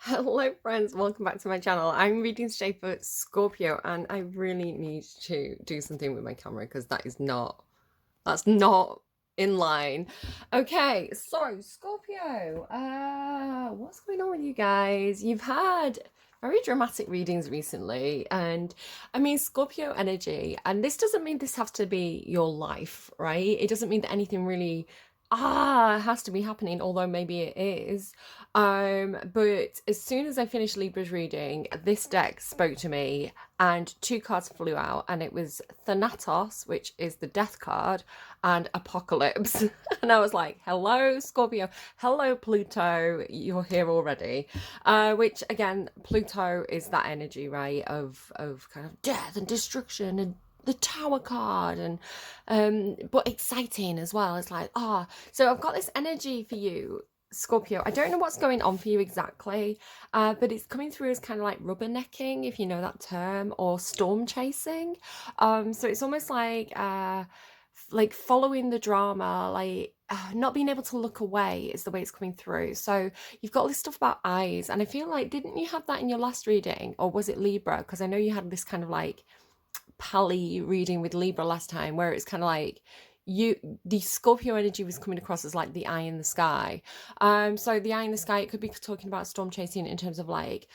Hello friends, welcome back to my channel. I'm reading today for Scorpio and I really need to do something with my camera because that's not in line. Okay, so Scorpio, what's going on with you guys? You've had very dramatic readings recently, and I mean Scorpio energy, and this doesn't mean this has to be your life, right? It doesn't mean that anything really has to be happening, although maybe it is. But as soon as I finished Libra's reading, this deck spoke to me and two cards flew out, and it was Thanatos, which is the death card, and Apocalypse. And I was like, hello, Scorpio. Hello, Pluto. You're here already. Which again, Pluto is that energy, right? Of kind of death and destruction and the tower card, and but exciting as well. It's like, so I've got this energy for you, Scorpio. I don't know what's going on for you exactly, but it's coming through as kind of like rubbernecking, if you know that term, or storm chasing. So it's almost like following the drama, like not being able to look away is the way it's coming through. So you've got all this stuff about eyes, and I feel like, didn't you have that in your last reading, or was it Libra? Because I know you had this kind of like pally reading with Libra last time, where it's kind of like the Scorpio energy was coming across as like the eye in the sky. So the eye in the sky, it could be talking about storm chasing in terms of like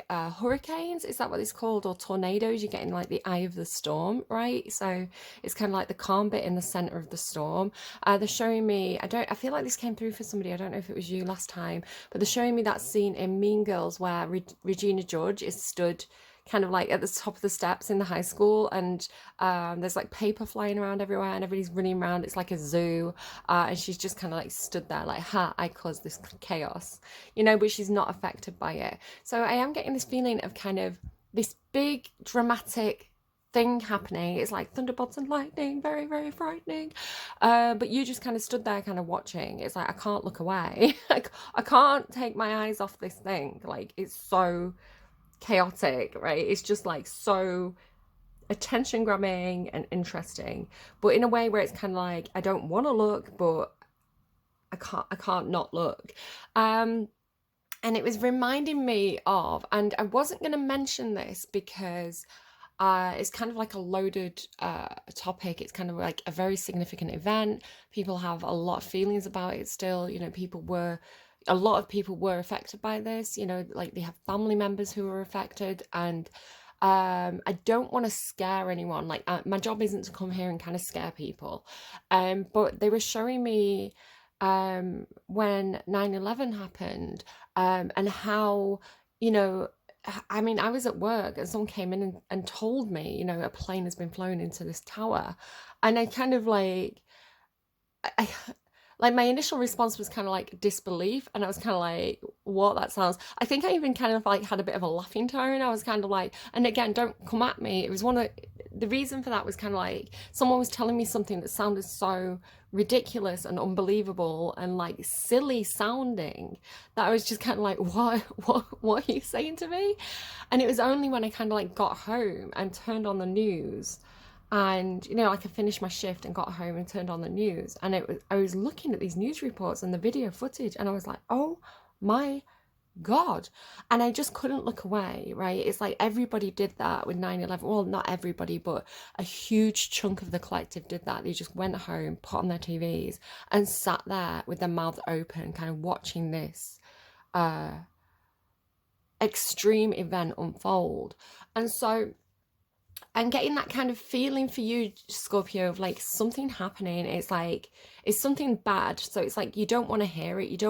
hurricanes, is that what it's called, or tornadoes? You're getting like the eye of the storm, right? So it's kind of like the calm bit in the center of the storm. They're showing me, I feel like this came through for somebody, I don't know if it was you last time, but they're showing me that scene in Mean Girls where Regina George is stood kind of like at the top of the steps in the high school, and there's like paper flying around everywhere and everybody's running around. It's like a zoo, and she's just kind of like stood there like, ha, I caused this chaos, but she's not affected by it. So I am getting this feeling of kind of this big dramatic thing happening. It's like thunderbolts and lightning, very, very frightening. But you just kind of stood there kind of watching. It's like, I can't look away. I can't take my eyes off this thing. Like, it's so chaotic, right? It's just like so attention grabbing and interesting, but in a way where it's kind of like, I don't want to look, but I can't not look. And it was reminding me of, and I wasn't going to mention this because it's kind of like a loaded topic. It's kind of like a very significant event. People have a lot of feelings about it still. A lot of people were affected by this, like they have family members who were affected. And I don't want to scare anyone. Like, my job isn't to come here and kind of scare people. But they were showing me when 9/11 happened, and how, I mean, I was at work and someone came in and told me, a plane has been flown into this tower. And I kind of I, like my initial response was kind of like disbelief, and I was kind of like, what, that sounds, I think I even kind of like had a bit of a laughing tone. I was kind of like, and again, don't come at me, it was the reason for that was kind of like someone was telling me something that sounded so ridiculous and unbelievable and like silly sounding, that I was just kind of like, what are you saying to me? And it was only when I kind of like got home and turned on the news, and like I finished my shift and got home and turned on the news, and I was looking at these news reports and the video footage, and I was like, oh my God. And I just couldn't look away, right? It's like everybody did that with 9/11. Well, not everybody, but a huge chunk of the collective did that. They just went home, put on their TVs, and sat there with their mouth open, kind of watching this extreme event unfold. And so I'm getting that kind of feeling for you, Scorpio, of like something happening. It's like, it's something bad. So it's like, you don't want to hear it.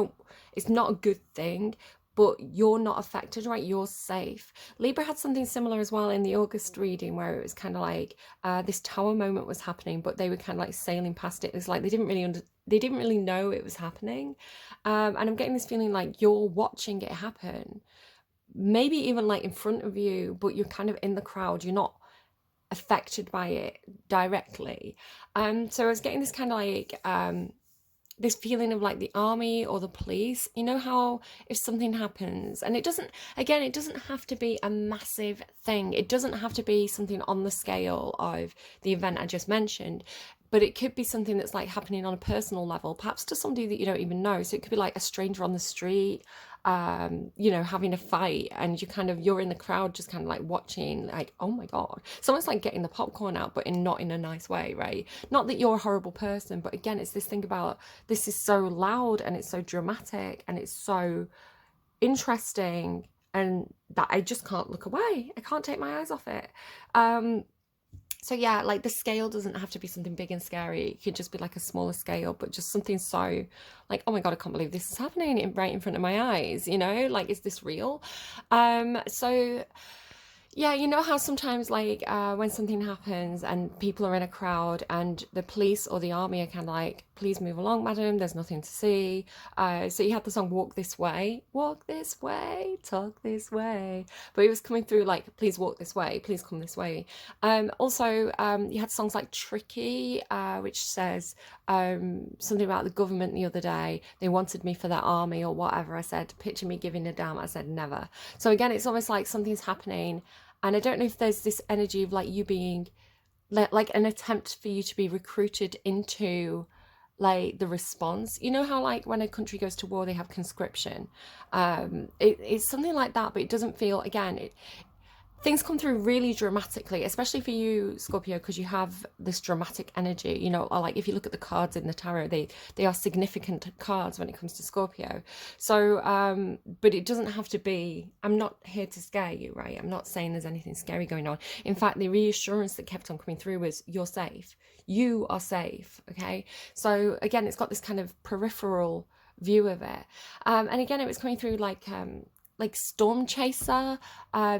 It's not a good thing, but you're not affected, right? You're safe. Libra had something similar as well in the August reading, where it was kind of like this tower moment was happening, but they were kind of like sailing past it. It's like they didn't really know it was happening. And I'm getting this feeling like you're watching it happen, maybe even like in front of you, but you're kind of in the crowd. You're not affected by it directly. So I was getting this kind of like this feeling of like the army or the police. You know how if something happens, and it doesn't have to be a massive thing, it doesn't have to be something on the scale of the event I just mentioned, but it could be something that's like happening on a personal level, perhaps to somebody that you don't even know. So it could be like a stranger on the street, you know, having a fight, and you're in the crowd just kind of like watching, like, oh my God. It's almost like getting the popcorn out, but not in a nice way, right? Not that you're a horrible person, but again, it's this thing about this is so loud and it's so dramatic and it's so interesting, and that I just can't look away. I can't take my eyes off it. So yeah, like the scale doesn't have to be something big and scary. It could just be like a smaller scale, but just something so like, oh my God, I can't believe this is happening right in front of my eyes, you know, like, is this real? So yeah, you know how sometimes like when something happens and people are in a crowd and the police or the army are kind of like, please move along, madam, there's nothing to see. So you had the song Walk This Way, talk this way. But it was coming through like, please walk this way, please come this way. Also, you had songs like Tricky, which says something about the government the other day. They wanted me for their army or whatever. I said, picture me giving a damn. I said, never. So again, it's almost like something's happening. And I don't know if there's this energy of like you being like an attempt for you to be recruited into like the response. You know how like when a country goes to war, they have conscription. It's something like that, but it doesn't feel, again, things come through really dramatically, especially for you, Scorpio, because you have this dramatic energy, you know, or like if you look at the cards in the tarot, they are significant cards when it comes to Scorpio. So but it doesn't have to be, I'm not here to scare you, right? I'm not saying there's anything scary going on. In fact, the reassurance that kept on coming through was, you're safe, you are safe. Okay, so again, it's got this kind of peripheral view of it, and again, it was coming through like storm chaser.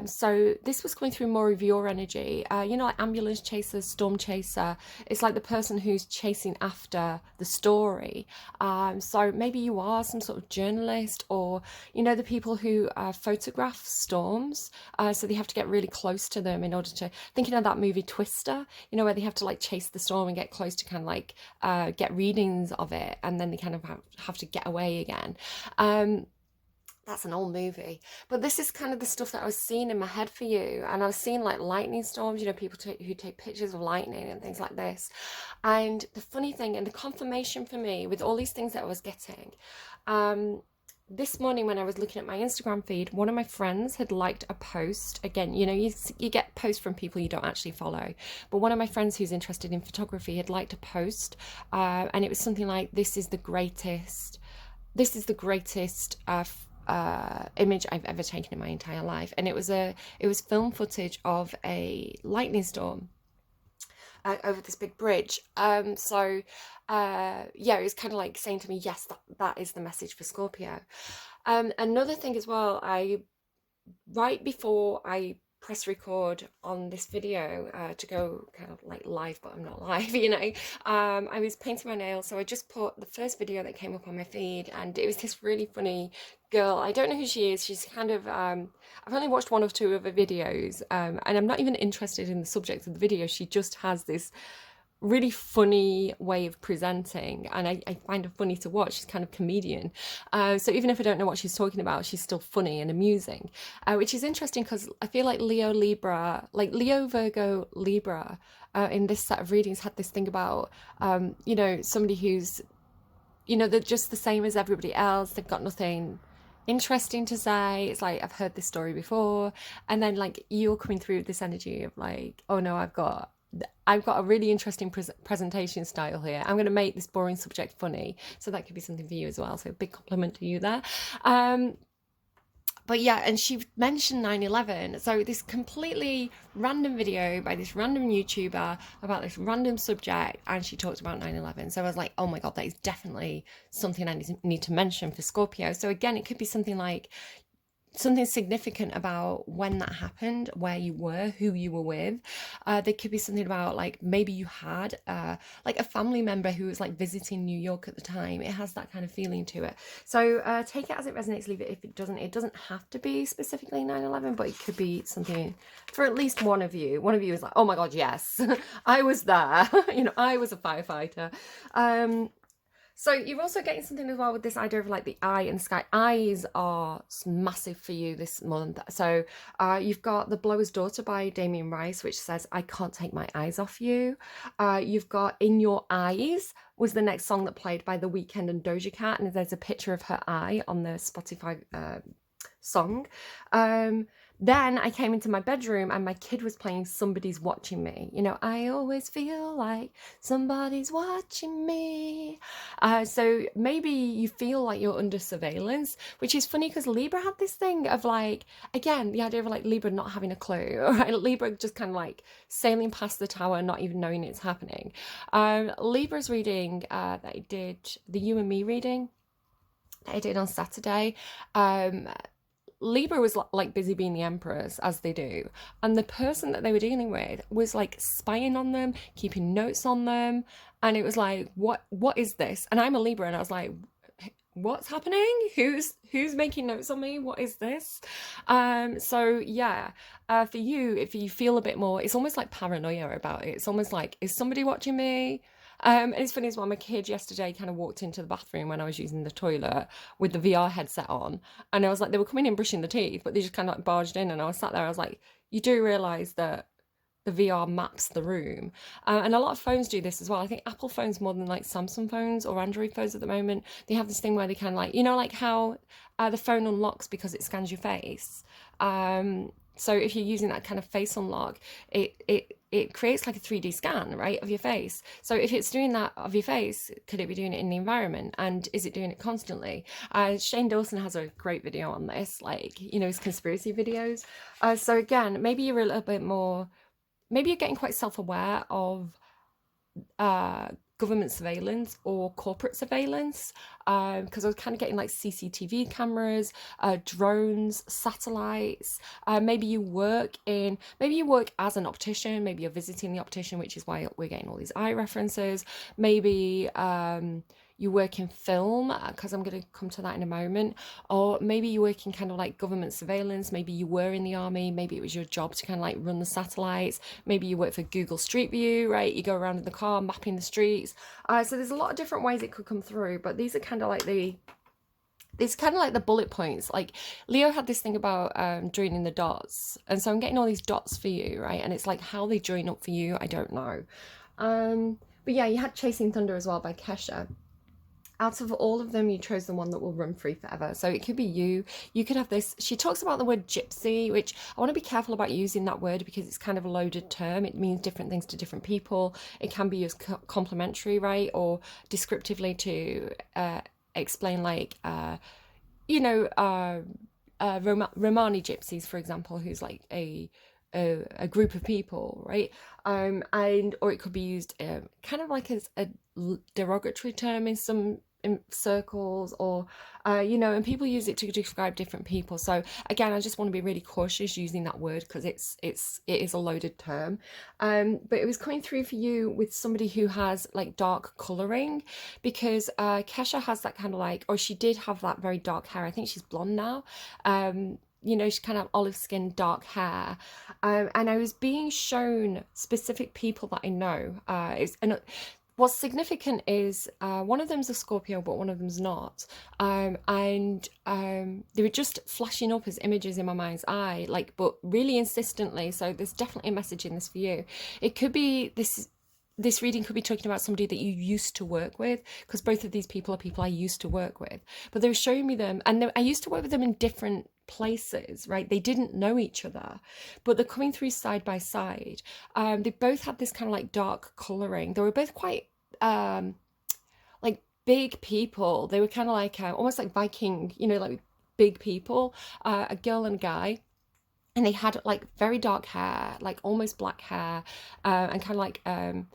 So this was coming through more of your energy, you know, like ambulance chaser, storm chaser. It's like the person who's chasing after the story. So maybe you are some sort of journalist, or you know, the people who photograph storms, so they have to get really close to them in order to, thinking of that movie Twister, you know, where they have to like chase the storm and get close to kind of like get readings of it, and then they kind of have to get away again. That's an old movie, but this is kind of the stuff that I was seeing in my head for you. And I was seeing like lightning storms, you know, people who take pictures of lightning and things like this. And the funny thing and the confirmation for me with all these things that I was getting, this morning when I was looking at my Instagram feed, one of my friends had liked a post. Again, you know, you get posts from people you don't actually follow, but one of my friends who's interested in photography had liked a post, and it was something like, this is the greatest image I've ever taken in my entire life. And it was film footage of a lightning storm over this big bridge. So yeah, it was kind of like saying to me, yes, that is the message for Scorpio. Another thing as well, right before I press record on this video to go kind of like live, but I'm not live, you know, I was painting my nails, so I just put the first video that came up on my feed, and it was this really funny girl. I don't know who she is. She's kind of I've only watched one or two of her videos, and I'm not even interested in the subject of the video. She just has this really funny way of presenting, and I find her funny to watch. She's kind of comedian, so even if I don't know what she's talking about, she's still funny and amusing, which is interesting because I feel like Leo, Virgo, Libra, in this set of readings had this thing about you know, somebody who's, you know, they're just the same as everybody else. They've got nothing interesting to say. It's like, I've heard this story before. And then like you're coming through with this energy of like, oh no, I've got a really interesting presentation style here. I'm going to make this boring subject funny. So that could be something for you as well. So a big compliment to you there. But yeah, and she mentioned 9/11. So this completely random video by this random YouTuber about this random subject, and she talked about 9/11. So I was like, oh my God, that is definitely something I need to mention for Scorpio. So again, it could be something like, something significant about when that happened, where you were, who you were with. There could be something about like, maybe you had like a family member who was like visiting New York at the time. It has that kind of feeling to it. So take it as it resonates, leave it if it doesn't. It doesn't have to be specifically 9/11, but it could be something for at least one of you. One of you is like, oh my God, yes, I was there. You know, I was a firefighter. So you're also getting something as well with this idea of like the eye in the sky. Eyes are massive for you this month. So you've got The Blower's Daughter by Damien Rice, which says, I can't take my eyes off you. You've got In Your Eyes was the next song that played by The Weeknd and Doja Cat. And there's a picture of her eye on the Spotify song. Then I came into my bedroom and my kid was playing Somebody's Watching Me. You know, I always feel like somebody's watching me. So maybe you feel like you're under surveillance, which is funny because Libra had this thing of like, again, the idea of like Libra not having a clue, right? Libra just kind of like sailing past the tower, not even knowing it's happening. Libra's reading that I did, the You and Me reading that I did on Saturday. Libra was like busy being the empress, as they do, and the person that they were dealing with was like spying on them, keeping notes on them, and it was like, what is this? And I'm a Libra, and I was like, what's happening? Who's making notes on me? What is this? So yeah, for you, if you feel a bit more, it's almost like paranoia about it. It's almost like, is somebody watching me? And it's funny as well, my kid yesterday kind of walked into the bathroom when I was using the toilet with the VR headset on. And I was like, they were coming in brushing the teeth, but they just kind of like barged in. And I was sat there, I was like, you do realise that the VR maps the room. And a lot of phones do this as well. I think Apple phones more than like Samsung phones or Android phones at the moment. They have this thing where they can like, you know, like how the phone unlocks because it scans your face. So if you're using that kind of face unlock, it creates like a 3D scan, right, of your face. So if it's doing that of your face, could it be doing it in the environment? And is it doing it constantly? Shane Dawson has a great video on this, like, you know, his conspiracy videos. So again, maybe you're a little bit more, maybe you're getting quite self-aware of government surveillance or corporate surveillance, because I was kind of getting like CCTV cameras, drones, satellites. Maybe you work as an optician, maybe you're visiting the optician, which is why we're getting all these eye references. Maybe you work in film, because I'm going to come to that in a moment. Or maybe you work in kind of like government surveillance. Maybe you were in the army. Maybe it was your job to kind of like run the satellites. Maybe you work for Google Street View, right? You go around in the car mapping the streets. So there's a lot of different ways it could come through, but these are kind of like the bullet points. Like Leo had this thing about joining the dots, and so I'm getting all these dots for you, right? And it's like how they join up for you, I don't know. But yeah, you had Chasing Thunder as well by Kesha. Out of all of them, you chose the one that will run free forever. So it could be you. You could have this. She talks about the word gypsy, which I want to be careful about using that word because it's kind of a loaded term. It means different things to different people. It can be used complimentary, right? Or descriptively to explain like, Romani gypsies, for example, who's like a group of people, right? And or it could be used kind of like as a derogatory term in some circles, or and people use it to describe different people. So again, I just want to be really cautious using that word because it is a loaded term. But it was coming through for you with somebody who has like dark coloring, because Kesha has that kind of like, or she did have that very dark hair. I think she's blonde now. She's kind of olive skin, dark hair. And I was being shown specific people that I know. What's significant is one of them's a Scorpio, but one of them's not. And they were just flashing up as images in my mind's eye, like, but really insistently. So there's definitely a message in this for you. It could be this reading could be talking about somebody that you used to work with, because both of these people are people I used to work with. But they were showing me them, and I used to work with them in different places, right? They didn't know each other, but they're coming through side by side. They both had this kind of like dark colouring. They were both quite like big people. They were kind of like almost like Viking, like big people, a girl and a guy. And they had like very dark hair, like almost black hair, and kind of like kind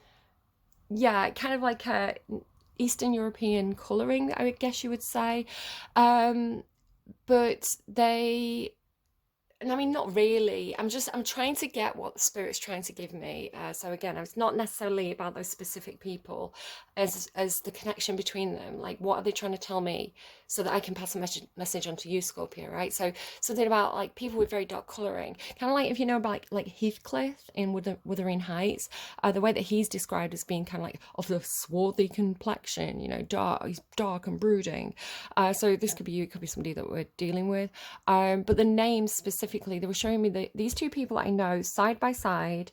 of like a Eastern European colouring, I would guess you would say. But they and I mean, not really. I'm trying to get what the spirit's trying to give me. So again, it's not necessarily about those specific people, as the connection between them. Like, what are they trying to tell me, so that I can pass a message on to you, Scorpio, right? So something about like people with very dark coloring, kind of like if you know about like Heathcliff in Wuthering Heights, the way that he's described as being kind of like of the swarthy complexion, you know, dark, he's dark and brooding. So this could be you, it could be somebody that we're dealing with. But the names specifically, they were showing me these two people I know side by side,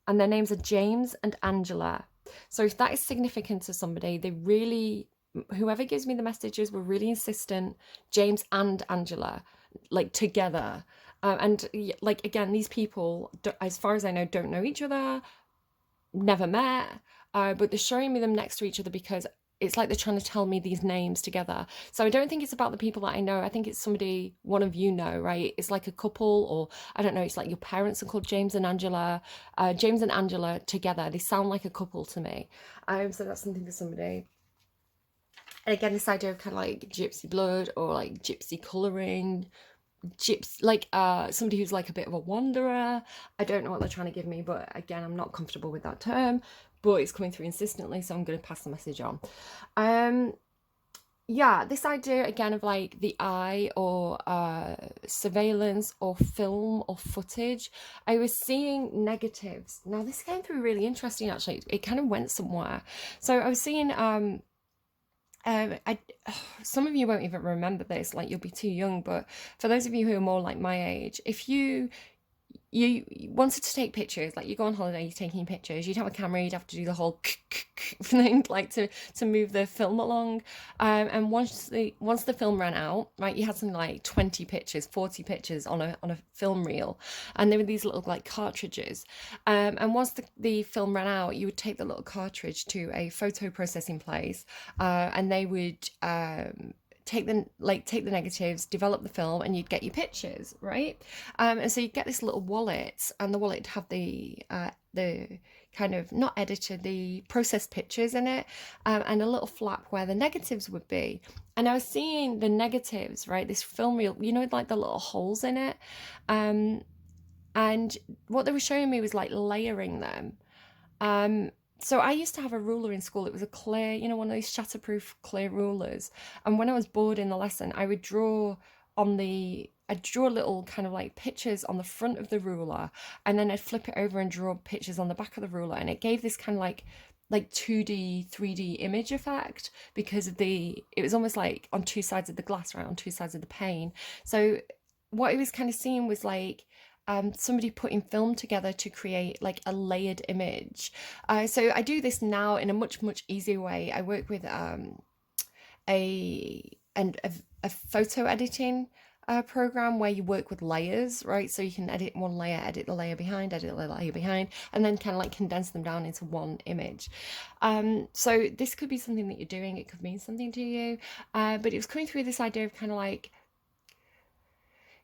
and their names are James and Angela. So if that is significant to somebody, they really, whoever gives me the messages were really insistent, James and Angela, like together. And like, again, these people, as far as I know, don't know each other, never met, but they're showing me them next to each other because it's like they're trying to tell me these names together. So I don't think it's about the people that I know. I think it's somebody one of you know, right? It's like a couple, or I don't know, it's like your parents are called James and Angela. James and Angela together, they sound like a couple to me. So that's something for somebody. And again, this idea of kind of like gypsy blood or like gypsy colouring, like somebody who's like a bit of a wanderer. I don't know what they're trying to give me, but again, I'm not comfortable with that term, but it's coming through insistently, so I'm going to pass the message on. Yeah, this idea again of like the eye, or surveillance or film or footage. I was seeing negatives. Now this came through really interesting, actually. It kind of went somewhere. So I was seeing I some of you won't even remember this, like you'll be too young, but for those of you who are more like my age, if you wanted to take pictures, like you go on holiday, you're taking pictures, you'd have a camera, you'd have to do the whole thing, like to move the film along. And once the film ran out, right, you had something like 20 pictures, 40 pictures on a film reel, and there were these little like cartridges. And once the film ran out, you would take the little cartridge to a photo processing place, and they would take the negatives, develop the film, and you'd get your pictures, right? And so you'd get this little wallet, and the wallet would have the kind of not edited, the processed pictures in it, and a little flap where the negatives would be. And I was seeing the negatives, right? This film reel, you know, like the little holes in it. And what they were showing me was like layering them. So I used to have a ruler in school. It was a clear, you know, one of these shatterproof clear rulers. And when I was bored in the lesson, I would I'd draw little kind of like pictures on the front of the ruler, and then I'd flip it over and draw pictures on the back of the ruler. And it gave this kind of like 2D, 3D image effect, because it was almost like on two sides of the glass, right? On two sides of the pane. So what I was kind of seeing was like, somebody putting film together to create like a layered image. So I do this now in a much easier way. I work with a and a photo editing program where you work with layers, right? So you can edit one layer, edit the layer behind, edit the layer behind, and then kind of like condense them down into one image. So this could be something that you're doing. It could mean something to you, but it was coming through this idea of kind of like,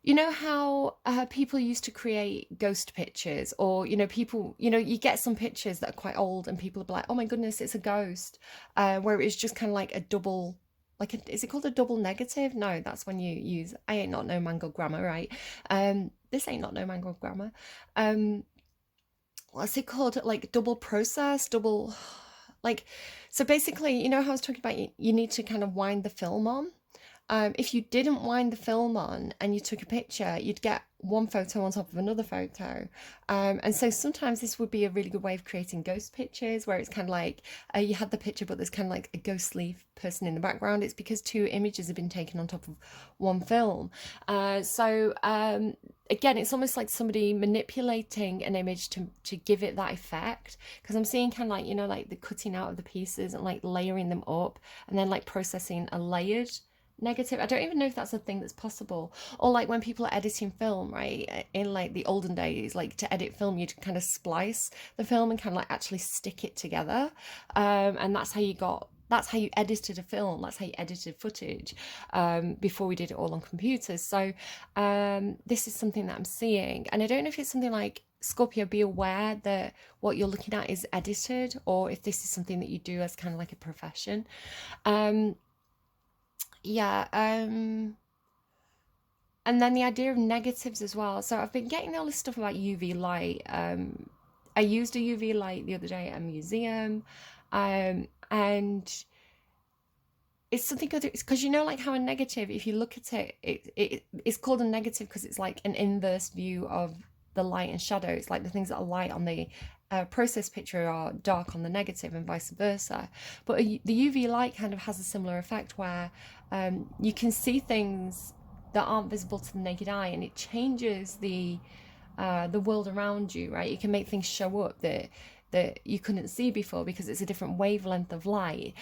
you know how people used to create ghost pictures, or people, you get some pictures that are quite old and people are like, oh my goodness, it's a ghost, where it's just kind of like a double, like is it called a double negative? No, that's when you use, I ain't not no mangled grammar, right? This ain't not no mangled grammar. What's it called? Like double process, double, like, so basically, you know how I was talking about, you need to kind of wind the film on. If you didn't wind the film on and you took a picture, you'd get one photo on top of another photo. And so sometimes this would be a really good way of creating ghost pictures, where it's kind of like you had the picture, but there's kind of like a ghostly person in the background. It's because two images have been taken on top of one film. Again, it's almost like somebody manipulating an image to give it that effect, because I'm seeing kind of like, like the cutting out of the pieces and like layering them up, and then like processing a layered negative. I don't even know if that's a thing that's possible. Or like when people are editing film, right, in like the olden days, like to edit film, you'd kind of splice the film and kind of like actually stick it together, and that's how you edited a film, that's how you edited footage, before we did it all on computers. So this is something that I'm seeing, and I don't know if it's something like, Scorpio, be aware that what you're looking at is edited, or if this is something that you do as kind of like a profession. Yeah. And then the idea of negatives as well. So I've been getting all this stuff about UV light. I used a UV light the other day at a museum, and it's something good because you know, like how a negative, if you look at it, it's called a negative because it's like an inverse view of the light and shadows. Like the things that are light on the process picture are dark on the negative, and vice versa. But the UV light kind of has a similar effect where you can see things that aren't visible to the naked eye, and it changes the world around you. Right, you can make things show up that you couldn't see before because it's a different wavelength of light.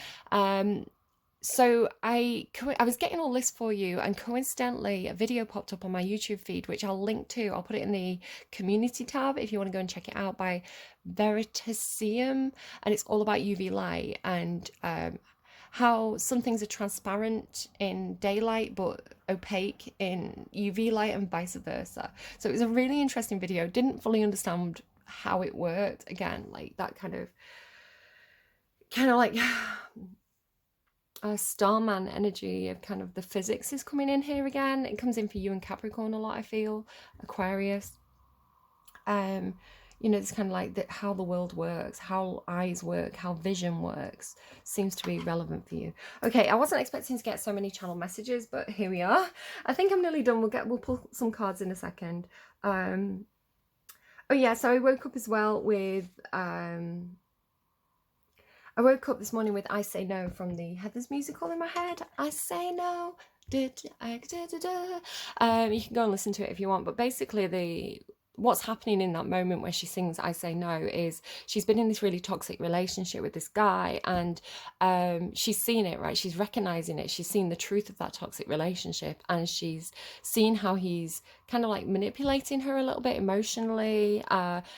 So I was getting all this for you, and coincidentally a video popped up on my YouTube feed, which I'll link to. I'll put it in the community tab if you want to go and check it out, by Veritasium, and it's all about UV light and how some things are transparent in daylight but opaque in UV light and vice versa. So it was a really interesting video. Didn't fully understand how it worked. Again, like that kind of like Starman energy of kind of the physics is coming in here again. It comes in for you and Capricorn a lot, I feel. Aquarius. You know, it's kind of like how the world works, how eyes work, how vision works, seems to be relevant for you. Okay, I wasn't expecting to get so many channel messages, but here we are. I think I'm nearly done. We'll pull some cards in a second. Oh yeah, so I woke up as well with I woke up this morning with I Say No from the Heathers musical in my head. I say no. You can go and listen to it if you want, but basically what's happening in that moment where she sings I Say No is she's been in this really toxic relationship with this guy, and she's seen it, right? She's recognizing it. She's seen the truth of that toxic relationship, and she's seen how he's kind of like manipulating her a little bit emotionally.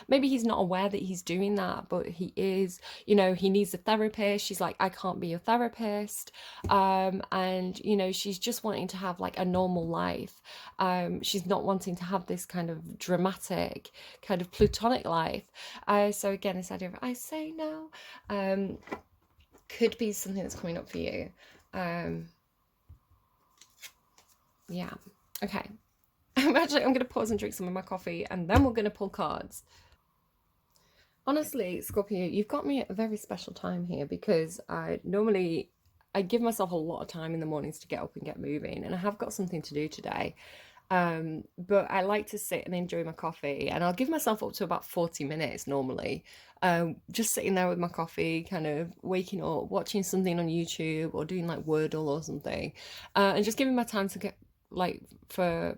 Maybe he's not aware that he's doing that, but he is. You know, he needs a therapist. She's like, I can't be your therapist. And you know, she's just wanting to have like a normal life. She's not wanting to have this kind of dramatic kind of platonic life. So again, this idea of I say no could be something that's coming up for you. Yeah. Okay. I'm going to pause and drink some of my coffee, and then we're going to pull cards. Honestly, Scorpio, you've got me at a very special time here, because I give myself a lot of time in the mornings to get up and get moving, and I have got something to do today. But I like to sit and enjoy my coffee, and I'll give myself up to about 40 minutes normally, just sitting there with my coffee, kind of waking up, watching something on YouTube or doing like Wordle or something, and just giving my time to get for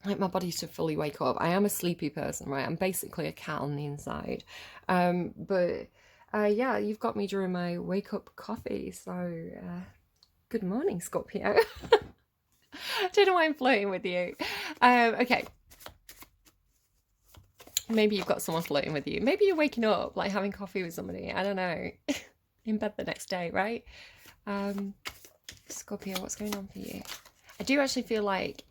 my body to fully wake up. I am a sleepy person, right? I'm basically a cat on the inside. But yeah, you've got me during my wake up coffee, so good morning, Scorpio. Don't know why I'm flirting with you. Okay. Maybe you've got someone flirting with you. Maybe you're waking up, like having coffee with somebody. I don't know. In bed the next day, right? Scorpio, what's going on for you? I do actually feel like,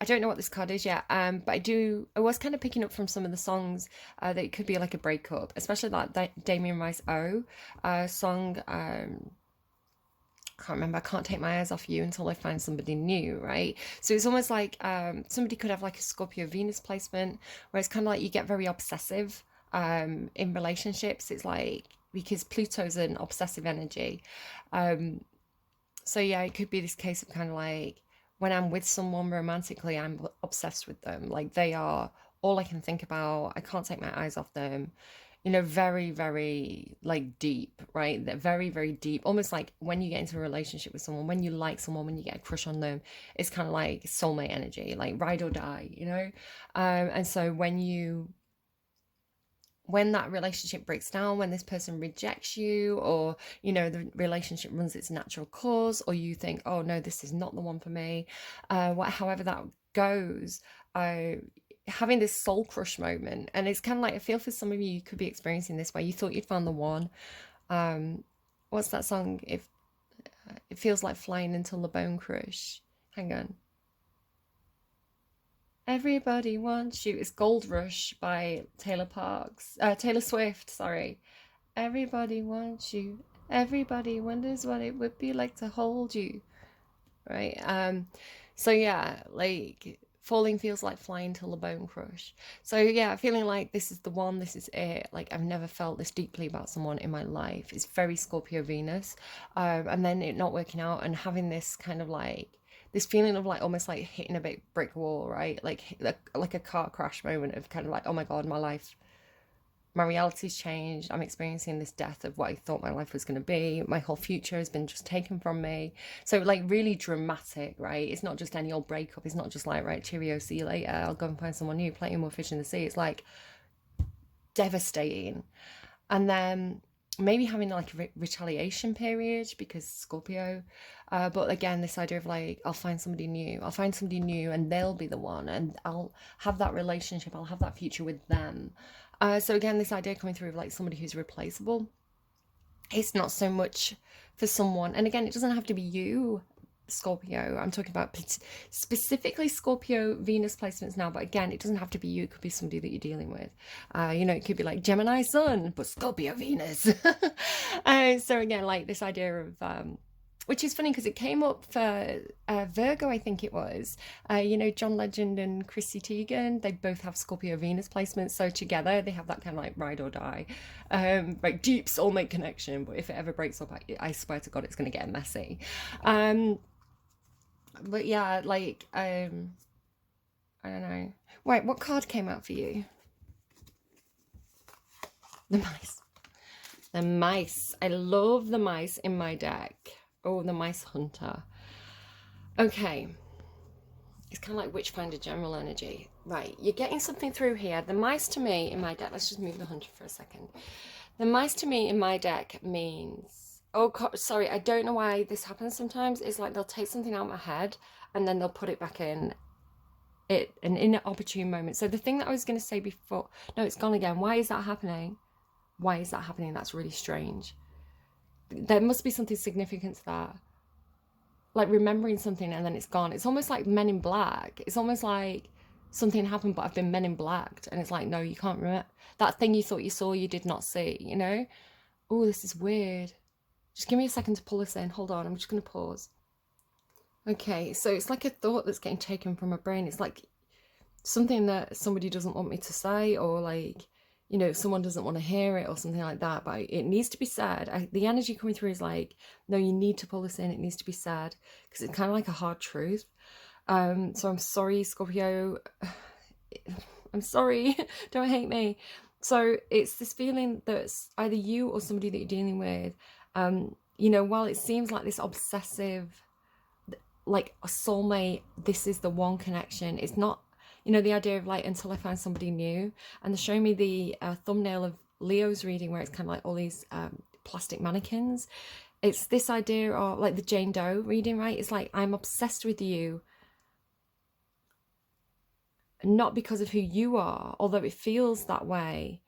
I don't know what this card is yet, but I was kind of picking up from some of the songs that it could be like a breakup, especially that Damien Rice song. Can't remember. I can't take my eyes off you until I find somebody new, right? So it's almost like somebody could have like a Scorpio Venus placement, where it's kind of like you get very obsessive in relationships. It's like, because Pluto's an obsessive energy. So yeah, it could be this case of kind of like, when I'm with someone romantically, I'm obsessed with them. Like, they are all I can think about. I can't take my eyes off them. You know, very, very like deep, right? They're very, very deep. Almost like when you get into a relationship with someone, when you like someone, when you get a crush on them, it's kind of like soulmate energy, like ride or die, you know? And so when that relationship breaks down, when this person rejects you, or, you know, the relationship runs its natural course, or you think, oh no, this is not the one for me, however that goes, having this soul crush moment. And it's kind of like, I feel for some of you could be experiencing this, where you thought you'd found the one. What's that song? If it feels like flying until the bone crush. Hang on. Everybody Wants You. It's Gold Rush by Taylor Swift, sorry. Everybody wants you. Everybody wonders what it would be like to hold you. Right? So yeah, like falling feels like flying till the bone crush. So yeah, feeling like this is the one, this is it. Like I've never felt this deeply about someone in my life. It's very Scorpio Venus. And then it not working out and having this kind of like this feeling of like almost like hitting a big brick wall, right? Like a car crash moment of kind of like, oh my God, my reality's changed. I'm experiencing this death of what I thought my life was going to be. My whole future has been just taken from me. So, like, really dramatic, right? It's not just any old breakup. It's not just like, right, cheerio, see you later. I'll go and find someone new, plenty more fish in the sea. It's like devastating. And then maybe having like a retaliation period because Scorpio. But again, this idea of like, I'll find somebody new. I'll find somebody new and they'll be the one. And I'll have that relationship. I'll have that future with them. So again, this idea coming through of like somebody who's replaceable. It's not so much for someone, and again, it doesn't have to be you, Scorpio. I'm talking about specifically Scorpio Venus placements now, but again, it doesn't have to be you. It could be somebody that you're dealing with. It could be like Gemini Sun, but Scorpio Venus. So again, like this idea of which is funny because it came up for Virgo, I think it was. John Legend and Chrissy Teigen, they both have Scorpio Venus placements. So together they have that kind of like ride or die, like deep soulmate connection. But if it ever breaks up, I swear to God, it's going to get messy. But yeah, like, I don't know. Wait, what card came out for you? The mice. The mice. I love the mice in my deck. Oh, the mice hunter. Okay. It's kind of like Witchfinder general energy. Right, you're getting something through here. The mice to me in my deck, let's just move the hunter for a second. The mice to me in my deck means, sorry, I don't know why this happens sometimes. It's like they'll take something out of my head and then they'll put it back in an inopportune moment. So the thing that I was going to say before, no, it's gone again. Why is that happening? Why is that happening? That's really strange. There must be something significant to that. Like remembering something and then it's gone. It's almost like Men in Black. It's almost like something happened, but I've been Men in Blacked. And it's like, no, you can't remember. That thing you thought you saw, you did not see, you know? Oh, this is weird. Just give me a second to pull this in. Hold on, I'm just going to pause. Okay, so it's like a thought that's getting taken from my brain. It's like something that somebody doesn't want me to say, or like, someone doesn't want to hear it or something like that, but it needs to be said. The energy coming through is like, no, you need to pull this in. It needs to be said because it's kind of like a hard truth. So I'm sorry, Scorpio. I'm sorry. Don't hate me. So it's this feeling that's either you or somebody that you're dealing with. While it seems like this obsessive, like a soulmate, this is the one connection. It's not, the idea of like, until I find somebody new. And they're showing me the thumbnail of Leo's reading where it's kind of like all these plastic mannequins. It's this idea of like the Jane Doe reading, right? It's like, I'm obsessed with you. Not because of who you are, although it feels that way.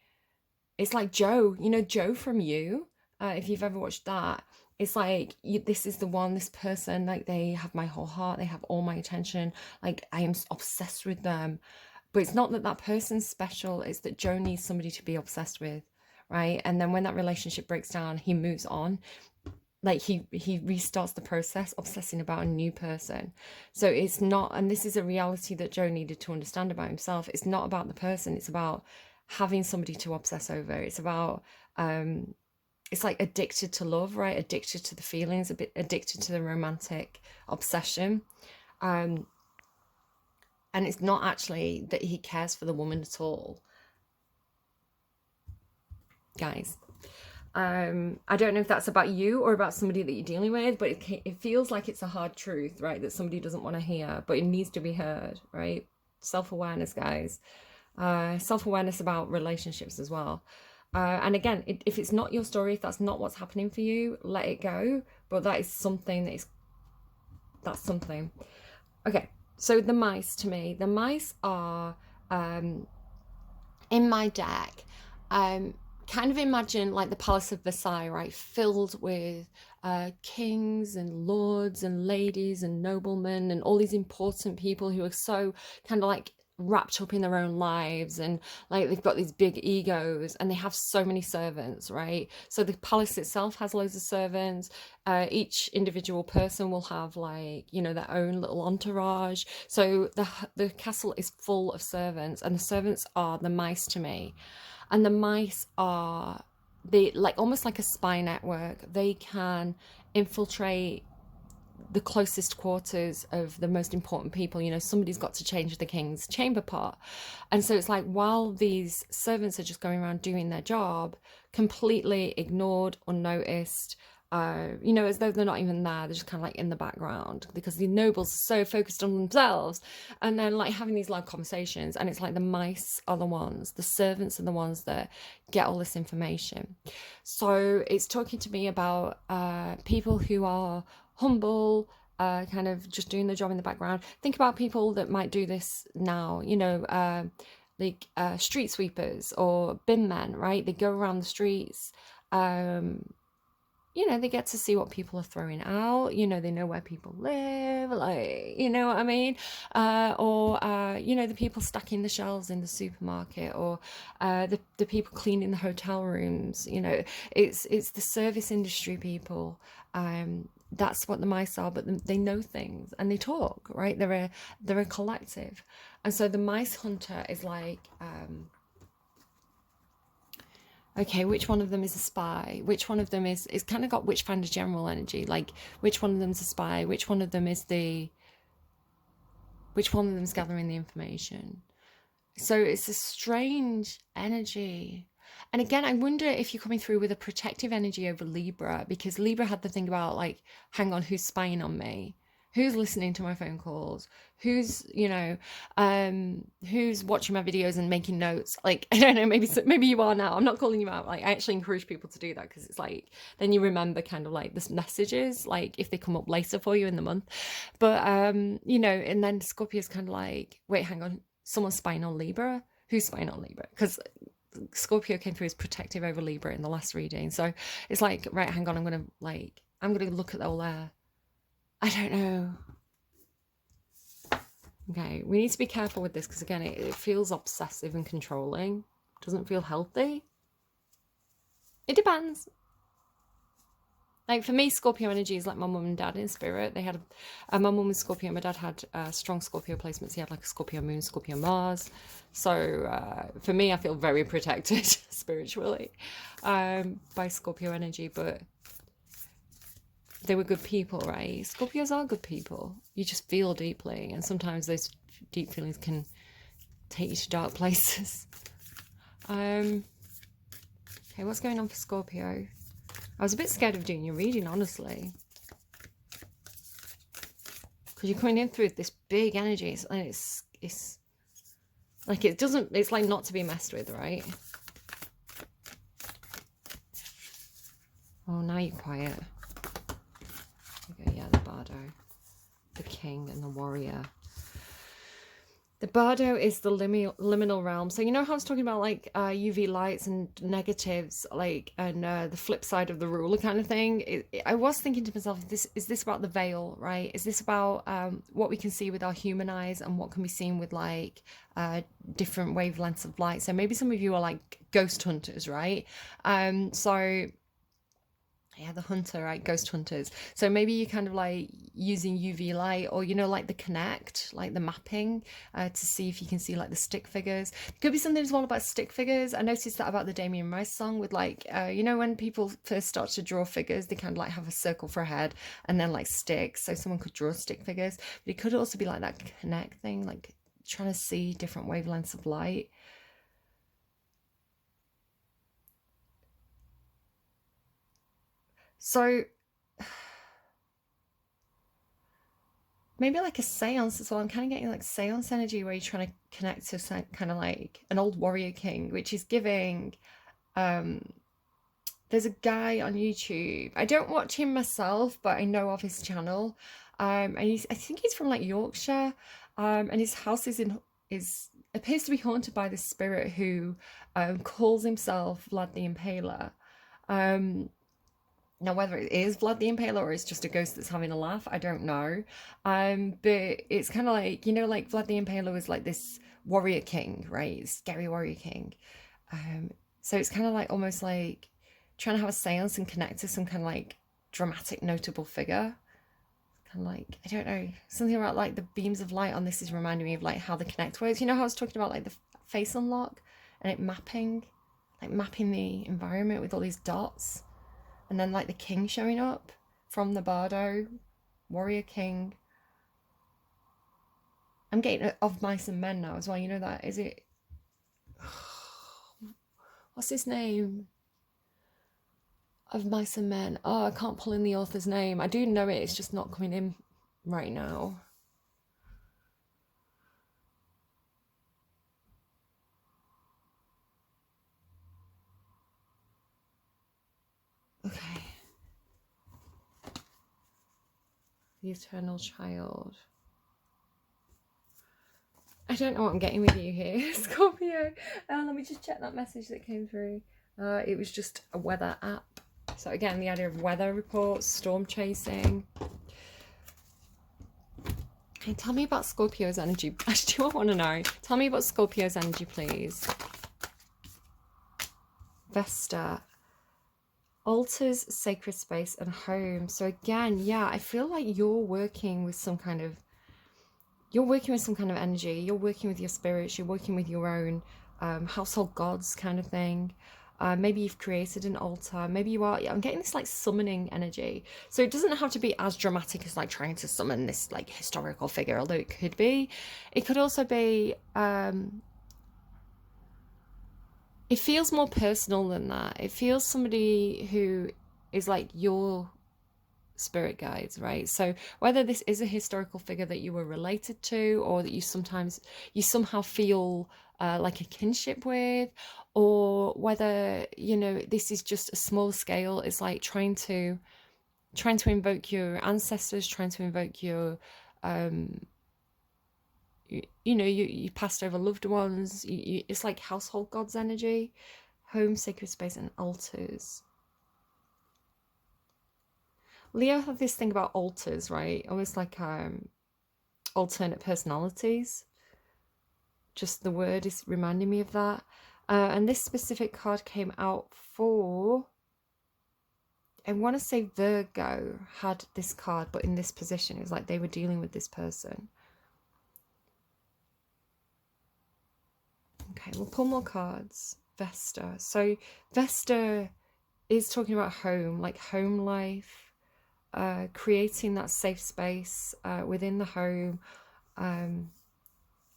It's like Joe, Joe from You, if you've ever watched that. It's like, this is the one, this person, like they have my whole heart, they have all my attention, like I am obsessed with them. But it's not that that person's special, it's that Joe needs somebody to be obsessed with, right? And then when that relationship breaks down, he moves on. Like he restarts the process, obsessing about a new person. So it's not, and this is a reality that Joe needed to understand about himself. It's not about the person, it's about having somebody to obsess over. It's about, it's like addicted to love, right? Addicted to the feelings, a bit addicted to the romantic obsession. And it's not actually that he cares for the woman at all. Guys, I don't know if that's about you or about somebody that you're dealing with, but it feels like it's a hard truth, right? That somebody doesn't want to hear, but it needs to be heard, right? Self-awareness, guys. Self-awareness about relationships as well. And again, if it's not your story, if that's not what's happening for you, let it go. But that is something that's something. Okay, so the mice to me, the mice are in my deck. Kind of imagine like the Palace of Versailles, right? Filled with kings and lords and ladies and noblemen and all these important people who are so kind of like wrapped up in their own lives, and like they've got these big egos, and they have so many servants, right? So the palace itself has loads of servants. Each individual person will have, like, you know, their own little entourage. So the castle is full of servants, and the servants are the mice to me. And the mice are, they like almost like a spy network. They can infiltrate the closest quarters of the most important people. You know, somebody's got to change the king's chamber pot. And so it's like, while these servants are just going around doing their job, completely ignored, unnoticed, you know, as though they're not even there. They're just kind of like in the background, because the nobles are so focused on themselves, and then like having these loud conversations. And it's like the mice are the ones, the servants are the ones that get all this information. So it's talking to me about people who are humble, kind of just doing their job in the background. Think about people that might do this now, you know, like street sweepers or bin men, right? They go around the streets. You know, they get to see what people are throwing out. You know, they know where people live, like, you know what I mean? You know, the people stacking the shelves in the supermarket, or the people cleaning the hotel rooms. You know, it's the service industry people. That's what the mice are, but they know things and they talk, right? They're a collective. And so the mice hunter is like, okay, which one of them is a spy? Which one of them is kind of got Witchfinder General energy? Like, which one of them's a spy? Which one of them's gathering the information? So it's a strange energy. And again, I wonder if you're coming through with a protective energy over Libra, because Libra had the thing about, like, hang on, who's spying on me? Who's listening to my phone calls? Who's, you know, who's watching my videos and making notes? Like, I don't know, maybe you are now. I'm not calling you out. Like, I actually encourage people to do that, because it's like, then you remember kind of like the messages, like if they come up later for you in the month. But, you know, and then Scorpio's kind of like, wait, hang on, someone's spying on Libra? Who's spying on Libra? Because Scorpio came through as protective over Libra in the last reading. So it's like, right, hang on, I'm going to look at all there. I don't know. Okay, we need to be careful with this, because again, it feels obsessive and controlling. Doesn't feel healthy. It depends. Like, for me, Scorpio energy is like my mum and dad in spirit. They had my mum was Scorpio, my dad had strong Scorpio placements. He had like a Scorpio moon, Scorpio Mars. So for me, I feel very protected spiritually by Scorpio energy, but they were good people, right? Scorpios are good people. You just feel deeply, and sometimes those deep feelings can take you to dark places. Okay, what's going on for Scorpio? I was a bit scared of doing your reading, honestly, because you're coming in through this big energy, and it's like, it's like not to be messed with, right? Oh, now you're quiet. Okay, yeah, the Bardo, the King, and the Warrior. The Bardo is the liminal realm. So you know how I was talking about, like, UV lights and negatives, like, and the flip side of the ruler kind of thing? I was thinking to myself, is this about the veil, right? Is this about what we can see with our human eyes, and what can be seen with, like, different wavelengths of light? So maybe some of you are like ghost hunters, right? So yeah, the hunter, right? Ghost hunters. So maybe you're kind of like using UV light, or, you know, like the connect, like the mapping, to see if you can see like the stick figures. It could be something as well about stick figures. I noticed that about the Damien Rice song with, like, you know, when people first start to draw figures, they kind of like have a circle for a head and then like sticks. So someone could draw stick figures, but it could also be like that connect thing, like trying to see different wavelengths of light. So maybe like a seance as well. I'm kind of getting like seance energy, where you're trying to connect to some kind of like an old warrior king, which is giving. There's a guy on YouTube. I don't watch him myself, but I know of his channel. And I think he's from like Yorkshire. And his house appears to be haunted by this spirit who calls himself Vlad the Impaler. Now, whether it is Vlad the Impaler or it's just a ghost that's having a laugh, I don't know. But it's kind of like, you know, like Vlad the Impaler was like this warrior king, right? Scary warrior king. So it's kind of like almost like trying to have a seance and connect to some kind of like dramatic, notable figure. Kind of like, I don't know, something about like the beams of light on this is reminding me of like how the connect works. You know how I was talking about like the face unlock and it mapping, like mapping the environment with all these dots? And then like the king showing up from the bardo, warrior king. I'm getting Of Mice and Men now as well. You know that? Is it? What's his name? Of Mice and Men. Oh, I can't pull in the author's name. I do know it. It's just not coming in right now. Okay. The Eternal Child. I don't know what I'm getting with you here, Scorpio. Let me just check that message that came through. It was just a weather app. So again, the idea of weather reports, storm chasing. Okay, tell me about Scorpio's energy. Actually, I want to know. Tell me about Scorpio's energy, please. Vesta. Altars, sacred space, and home. So again, yeah, I feel like you're working with some kind of energy. You're working with your spirits. You're working with your own household gods kind of thing. Maybe you've created an altar. Maybe you are. I'm getting this like summoning energy. So it doesn't have to be as dramatic as like trying to summon this like historical figure, although it could be. It could also be it feels more personal than that. It feels somebody who is like your spirit guides, right? So whether this is a historical figure that you were related to, or that you somehow feel like a kinship with, or whether, you know, this is just a small scale. It's like trying to invoke your ancestors, trying to invoke your you passed over loved ones. It's like household gods energy, home, sacred space, and altars. Leo had this thing about altars, right? Almost like alternate personalities. Just the word is reminding me of that. And this specific card came out for, I want to say Virgo had this card, but in this position. It was like they were dealing with this person. Okay, we'll pull more cards. Vesta. So Vesta is talking about home, like home life, creating that safe space within the home,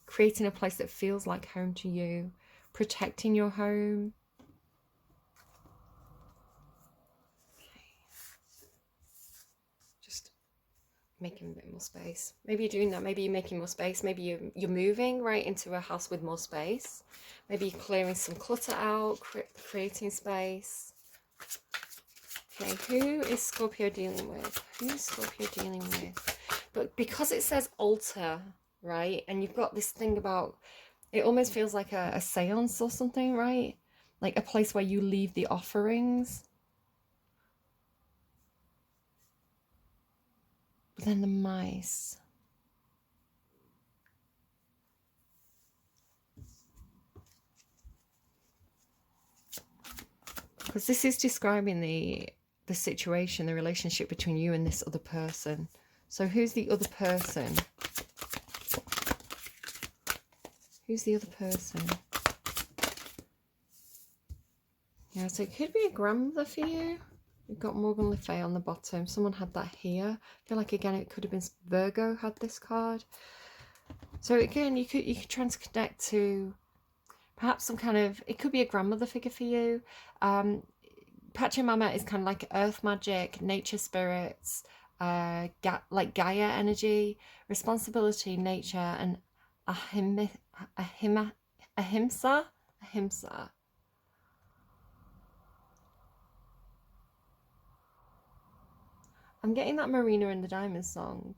creating a place that feels like home to you, protecting your home. Just making a bit more space. Maybe you're doing that. Maybe you're making more space. Maybe you're moving right into a house with more space. Maybe you're clearing some clutter out, creating space. Okay, who is Scorpio dealing with? Who is Scorpio dealing with? But because it says altar, right? And you've got this thing about, it almost feels like a seance or something, right? Like a place where you leave the offerings. But then the mice. Because this is describing the situation, the relationship between you and this other person. So who's the other person? Who's the other person? Yeah, so it could be a grandmother for you. We've got Morgan Le Fay on the bottom. Someone had that here. I feel like, again, it could have been Virgo had this card. So again, you could try and connect to perhaps some kind of, it could be a grandmother figure for you. Pachamama is kind of like earth magic, nature spirits, like Gaia energy, responsibility, nature, and ahimsa. I'm getting that Marina and the Diamonds song.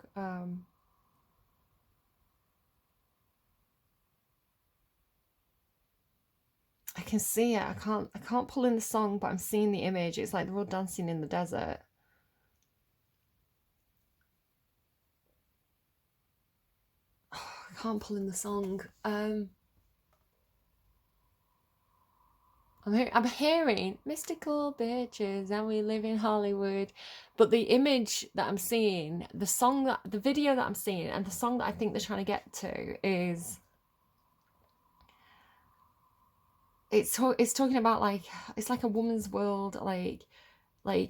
I can see it. I can't pull in the song, but I'm seeing the image. It's like they're all dancing in the desert. Oh, I can't pull in the song. I'm hearing mystical bitches and we live in Hollywood, but the image that I'm seeing, the video that I'm seeing, and the song that I think they're trying to get to is it's talking about like it's like a woman's world, like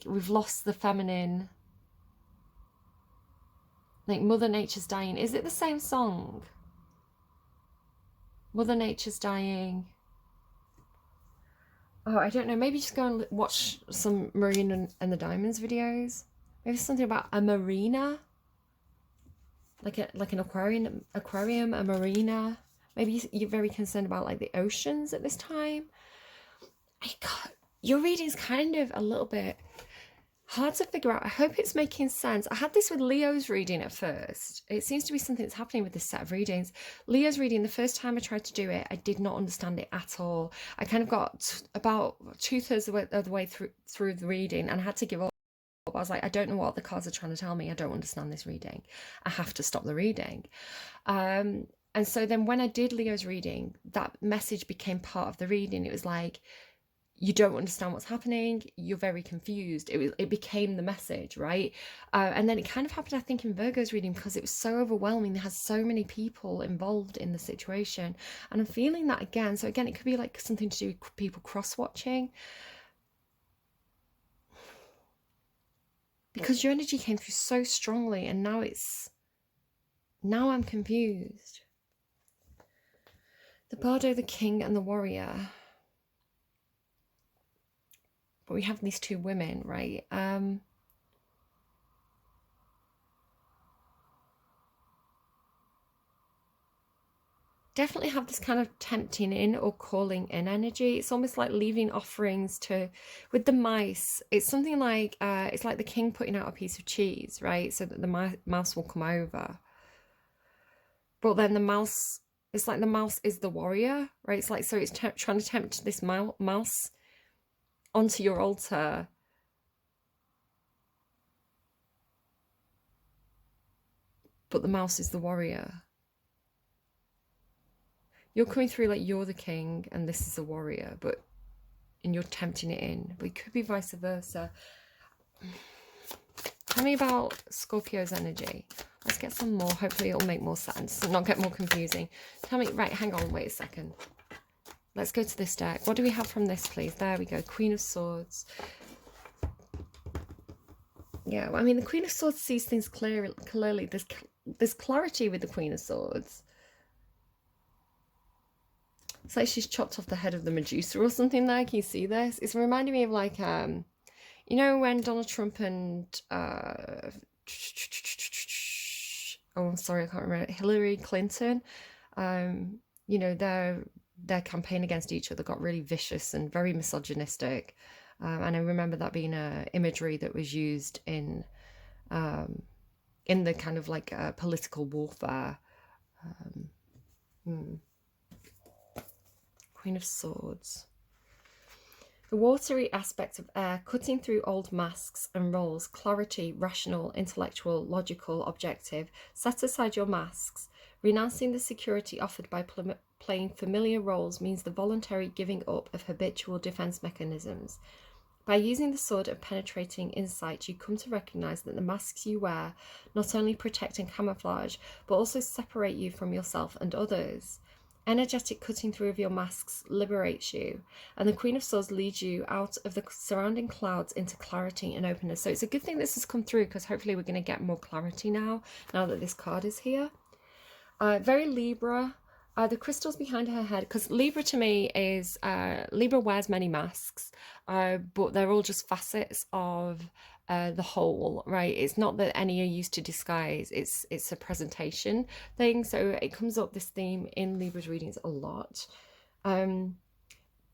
we've lost the feminine, like Mother Nature's dying. Is it the same song? Mother Nature's dying. Oh, I don't know. Maybe just go and watch some Marina and the Diamonds videos. Maybe something about a marina, like an aquarium, a marina. Maybe you're very concerned about like the oceans at this time. Your reading's kind of a little bit hard to figure out. I hope it's making sense. I had this with Leo's reading at first. It seems to be something that's happening with this set of readings. Leo's reading, the first time I tried to do it, I did not understand it at all. I kind of got about 2/3 of the way through the reading and I had to give up. I was like, I don't know what the cards are trying to tell me. I don't understand this reading. I have to stop the reading. And so then when I did Leo's reading, that message became part of the reading. It was like, you don't understand what's happening, you're very confused. It became the message, right? And then it kind of happened, I think, in Virgo's reading because it was so overwhelming. There has so many people involved in the situation, and I'm feeling that again. So again, it could be like something to do with people cross-watching, because your energy came through so strongly, and now I'm confused. The Bardo, the King, and the Warrior. But we have these two women, right? Definitely have this kind of tempting in or calling in energy. It's almost like leaving offerings with the mice. It's something like, it's like the king putting out a piece of cheese, right? So that the mouse will come over. But then it's like the mouse is the warrior, right? It's like, so it's trying to tempt this mouse onto your altar. But the mouse is the warrior. You're coming through like you're the king and this is the warrior, and you're tempting it in. But it could be vice versa. Tell me about Scorpio's energy. Let's get some more. Hopefully it'll make more sense and not get more confusing. Tell me, right, hang on, wait a second. Let's go to this deck. What do we have from this, please? There we go. Queen of Swords. Yeah, I mean, the Queen of Swords sees things clearly. There's clarity with the Queen of Swords. It's like she's chopped off the head of the Medusa or something there. Can you see this? It's reminding me of like, you know, when Donald Trump and, oh, I'm sorry, I can't remember, Hillary Clinton, you know, their campaign against each other got really vicious and very misogynistic. And I remember that being imagery that was used in the kind of like political warfare. Queen of Swords. The watery aspect of air, cutting through old masks and roles, clarity, rational, intellectual, logical, objective. Set aside your masks. Renouncing the security offered by playing familiar roles means the voluntary giving up of habitual defense mechanisms. By using the sword of penetrating insight, you come to recognize that the masks you wear not only protect and camouflage, but also separate you from yourself and others. Energetic cutting through of your masks liberates you, and the Queen of Swords leads you out of the surrounding clouds into clarity and openness. So it's a good thing this has come through, because hopefully we're going to get more clarity now that this card is here. Very Libra. The crystals behind her head, because Libra to me is, Libra wears many masks, but they're all just facets of the whole, right? It's not that any are used to disguise, it's a presentation thing. So it comes up, this theme, in Libra's readings a lot.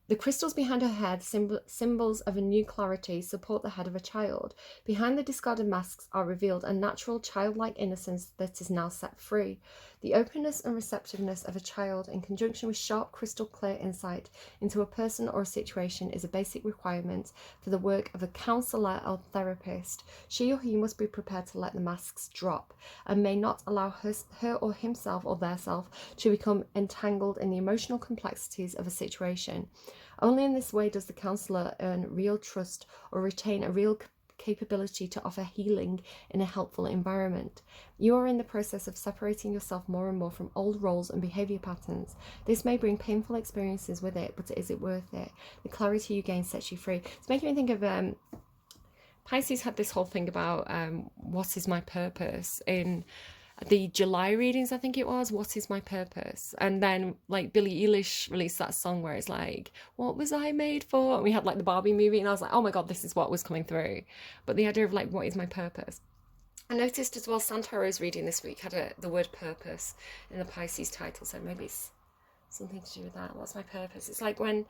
The crystals behind her head, symbols of a new clarity, support the head of a child. Behind the discarded masks are revealed a natural, childlike innocence that is now set free. The openness and receptiveness of a child, in conjunction with sharp, crystal clear insight into a person or a situation, is a basic requirement for the work of a counsellor or therapist. She or he must be prepared to let the masks drop and may not allow her or himself or theirself to become entangled in the emotional complexities of a situation. Only in this way does the counsellor earn real trust or retain a real capability to offer healing in a helpful environment. You are in the process of separating yourself more and more from old roles and behaviour patterns. This may bring painful experiences with it, but is it worth it? The clarity you gain sets you free. It's making me think of Pisces had this whole thing about what is my purpose in the July readings, I think it was, what is my purpose? And then like Billie Eilish released that song where it's like, what was I made for? And we had like the Barbie movie, and I was like, oh my god, this is what was coming through. But the idea of like, what is my purpose? I noticed as well Santaro's reading this week had the word purpose in the Pisces title, so maybe it's something to do with that. What's my purpose? It's like when,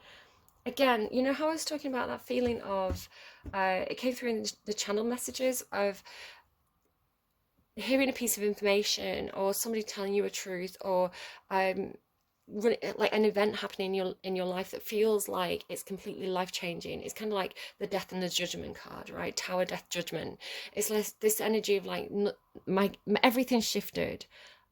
again, you know how I was talking about that feeling of, it came through in the channel messages of hearing a piece of information or somebody telling you a truth, or like an event happening in your life that feels like it's completely life-changing. It's kind of like the death and the judgment card, right? Tower, death, judgment. It's like this energy of like my everything's shifted.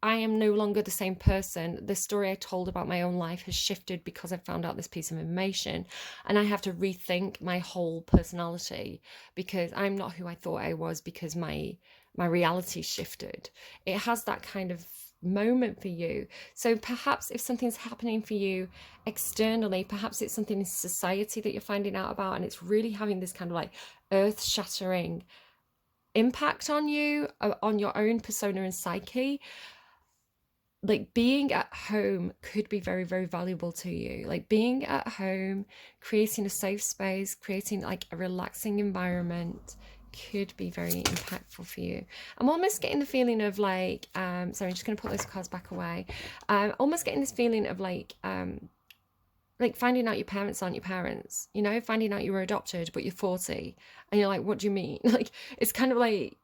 I am no longer the same person. The story I told about my own life has shifted because I found out this piece of information, and I have to rethink my whole personality because I'm not who I thought I was, because my reality shifted. It has that kind of moment for you. So perhaps if something's happening for you externally, perhaps it's something in society that you're finding out about, and it's really having this kind of like earth-shattering impact on you, on your own persona and psyche. Like being at home could be very, very valuable to you. Like being at home, creating a safe space, creating like a relaxing environment could be very impactful for you. I'm almost getting the feeling of like, sorry, I'm just going to put those cards back away. Almost getting this feeling of like finding out your parents aren't your parents, you know, finding out you were adopted, but you're 40 and you're like, what do you mean? Like, it's kind of like,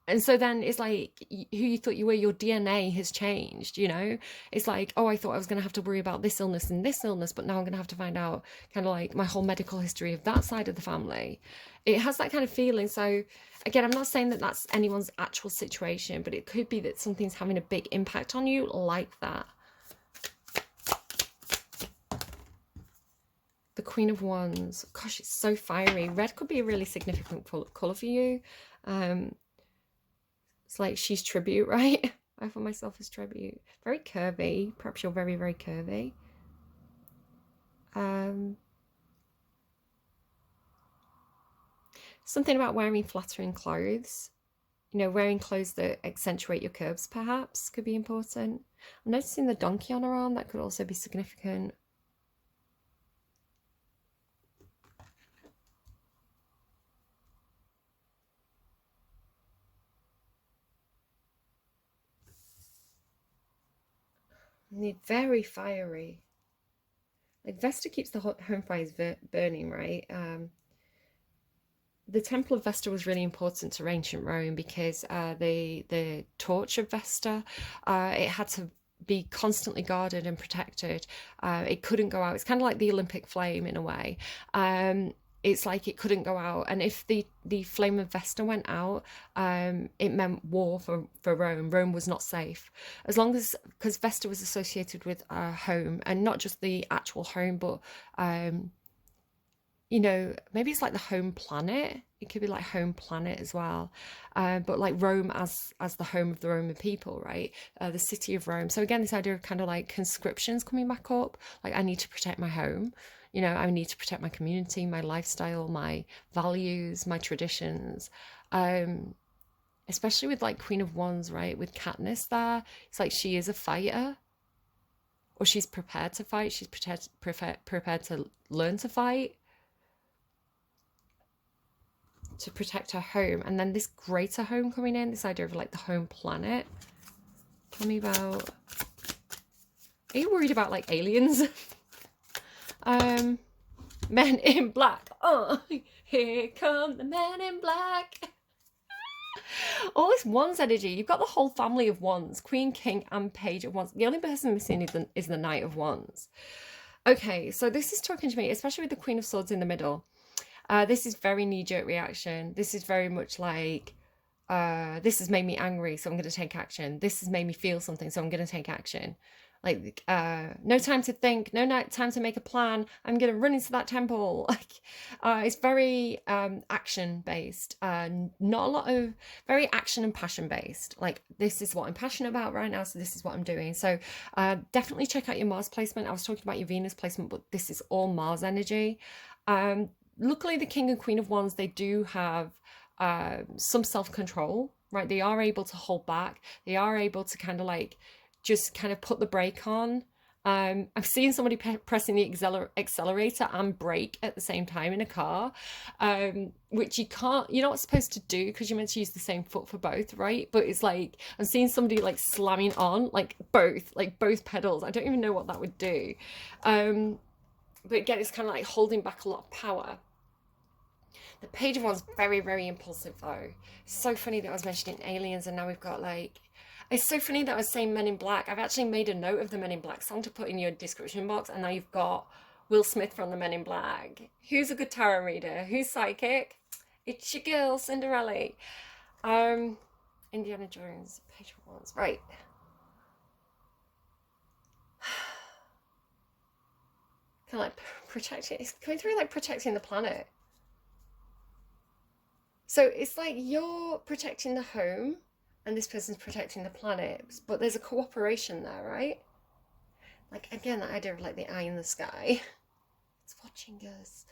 and so then it's like who you thought you were, your DNA has changed, you know? It's like, oh, I thought I was going to have to worry about this illness and this illness, but now I'm going to have to find out kind of like my whole medical history of that side of the family. It has that kind of feeling. So again, I'm not saying that that's anyone's actual situation, but it could be that something's having a big impact on you like that. The Queen of Wands. Gosh, it's so fiery. Red could be a really significant colour for you. It's like she's tribute, right? I feel myself as tribute. Very curvy. Perhaps you're very, very curvy. Something about wearing flattering clothes. You know, wearing clothes that accentuate your curves perhaps could be important. I'm noticing the donkey on her arm. That could also be significant. Very fiery. Like Vesta keeps the home fires burning, right? The Temple of Vesta was really important to ancient Rome because the torch of Vesta, it had to be constantly guarded and protected. It couldn't go out. It's kind of like the Olympic flame in a way. It's like it couldn't go out, and if the flame of Vesta went out, it meant war for Rome. Rome was not safe, as long as, because Vesta was associated with home, and not just the actual home, but you know, maybe it's like the home planet. It could be like home planet as well, but like Rome as the home of the Roman people, right? The city of Rome. So again, this idea of kind of like conscriptions coming back up. Like, I need to protect my home. You know, I need to protect my community, my lifestyle, my values, my traditions. Especially with like Queen of Wands, right? With Katniss there, it's like she is a fighter, or she's prepared to fight. She's prepared to learn to fight, to protect her home. And then this greater home coming in, this idea of like the home planet. Tell me about, are you worried about like aliens? Men in black. Oh, here come the men in black. All this wands energy. You've got the whole family of wands. Queen, king, and page of wands. The only person missing is the knight of wands. Okay, so this is talking to me, especially with the queen of swords in the middle. This is very knee-jerk reaction. This is very much like, this has made me angry, so I'm going to take action. This has made me feel something, so I'm going to take action. Like, no time to think, no time to make a plan. I'm going to run into that temple. Like, it's very action based. Not a lot of, very action and passion based. Like, this is what I'm passionate about right now, so this is what I'm doing. So definitely check out your Mars placement. I was talking about your Venus placement, but this is all Mars energy. Luckily, the King and Queen of Wands, they do have some self-control, right? They are able to hold back. They are able to kind of like just kind of put the brake on. I've seen somebody pressing the accelerator and brake at the same time in a car, which you're not supposed to do because you're meant to use the same foot for both, right? But it's like, I'm seeing somebody like slamming on like both pedals. I don't even know what that would do. But again, it's kind of like holding back a lot of power. The Page of Wands, very, very impulsive though. So funny that I was mentioning aliens and now we've got like, it's so funny that I was saying Men in Black. I've actually made a note of the Men in Black song to put in your description box, and now you've got Will Smith from the Men in Black. Who's a good tarot reader? Who's psychic? It's your girl, Cinderella. Indiana Jones, Page of Wands. Right. Kind of like protecting, it's coming through like protecting the planet. So it's like you're protecting the home and this person's protecting the planet, but there's a cooperation there, right? Like, again, that idea of like the eye in the sky. It's watching us.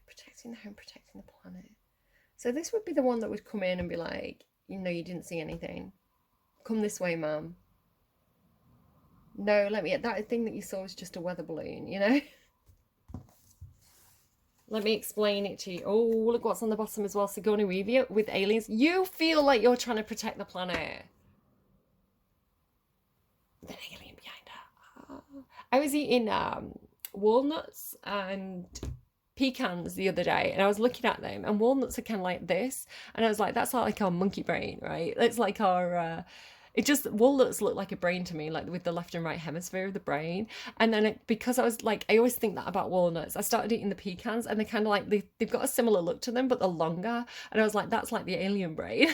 Protecting the home, protecting the planet. So this would be the one that would come in and be like, you know, you didn't see anything. Come this way, ma'am. No, that thing that you saw was just a weather balloon, you know? Let me explain it to you. Oh, look what's on the bottom as well. Sigourney Weaver with aliens. You feel like you're trying to protect the planet. There's an alien behind her. Oh. I was eating walnuts and pecans the other day, and I was looking at them, and walnuts are kind of like this, and I was like, that's like our monkey brain, right? It's like our walnuts look like a brain to me, like with the left and right hemisphere of the brain. And then because I was like, I always think that about walnuts, I started eating the pecans, and they're kind of like, they've got a similar look to them, but they're longer. And I was like, that's like the alien brain.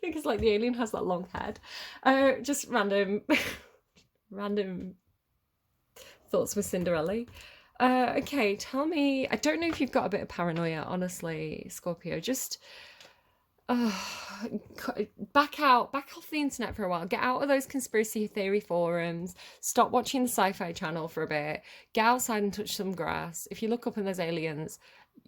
Because like the alien has that long head. Just random thoughts with Cinderella. Okay, tell me, I don't know if you've got a bit of paranoia, honestly, Scorpio. Just back off the internet for a while. Get out of those conspiracy theory forums. Stop watching the sci-fi channel for a bit. Get outside and touch some grass. If you look up and there's aliens,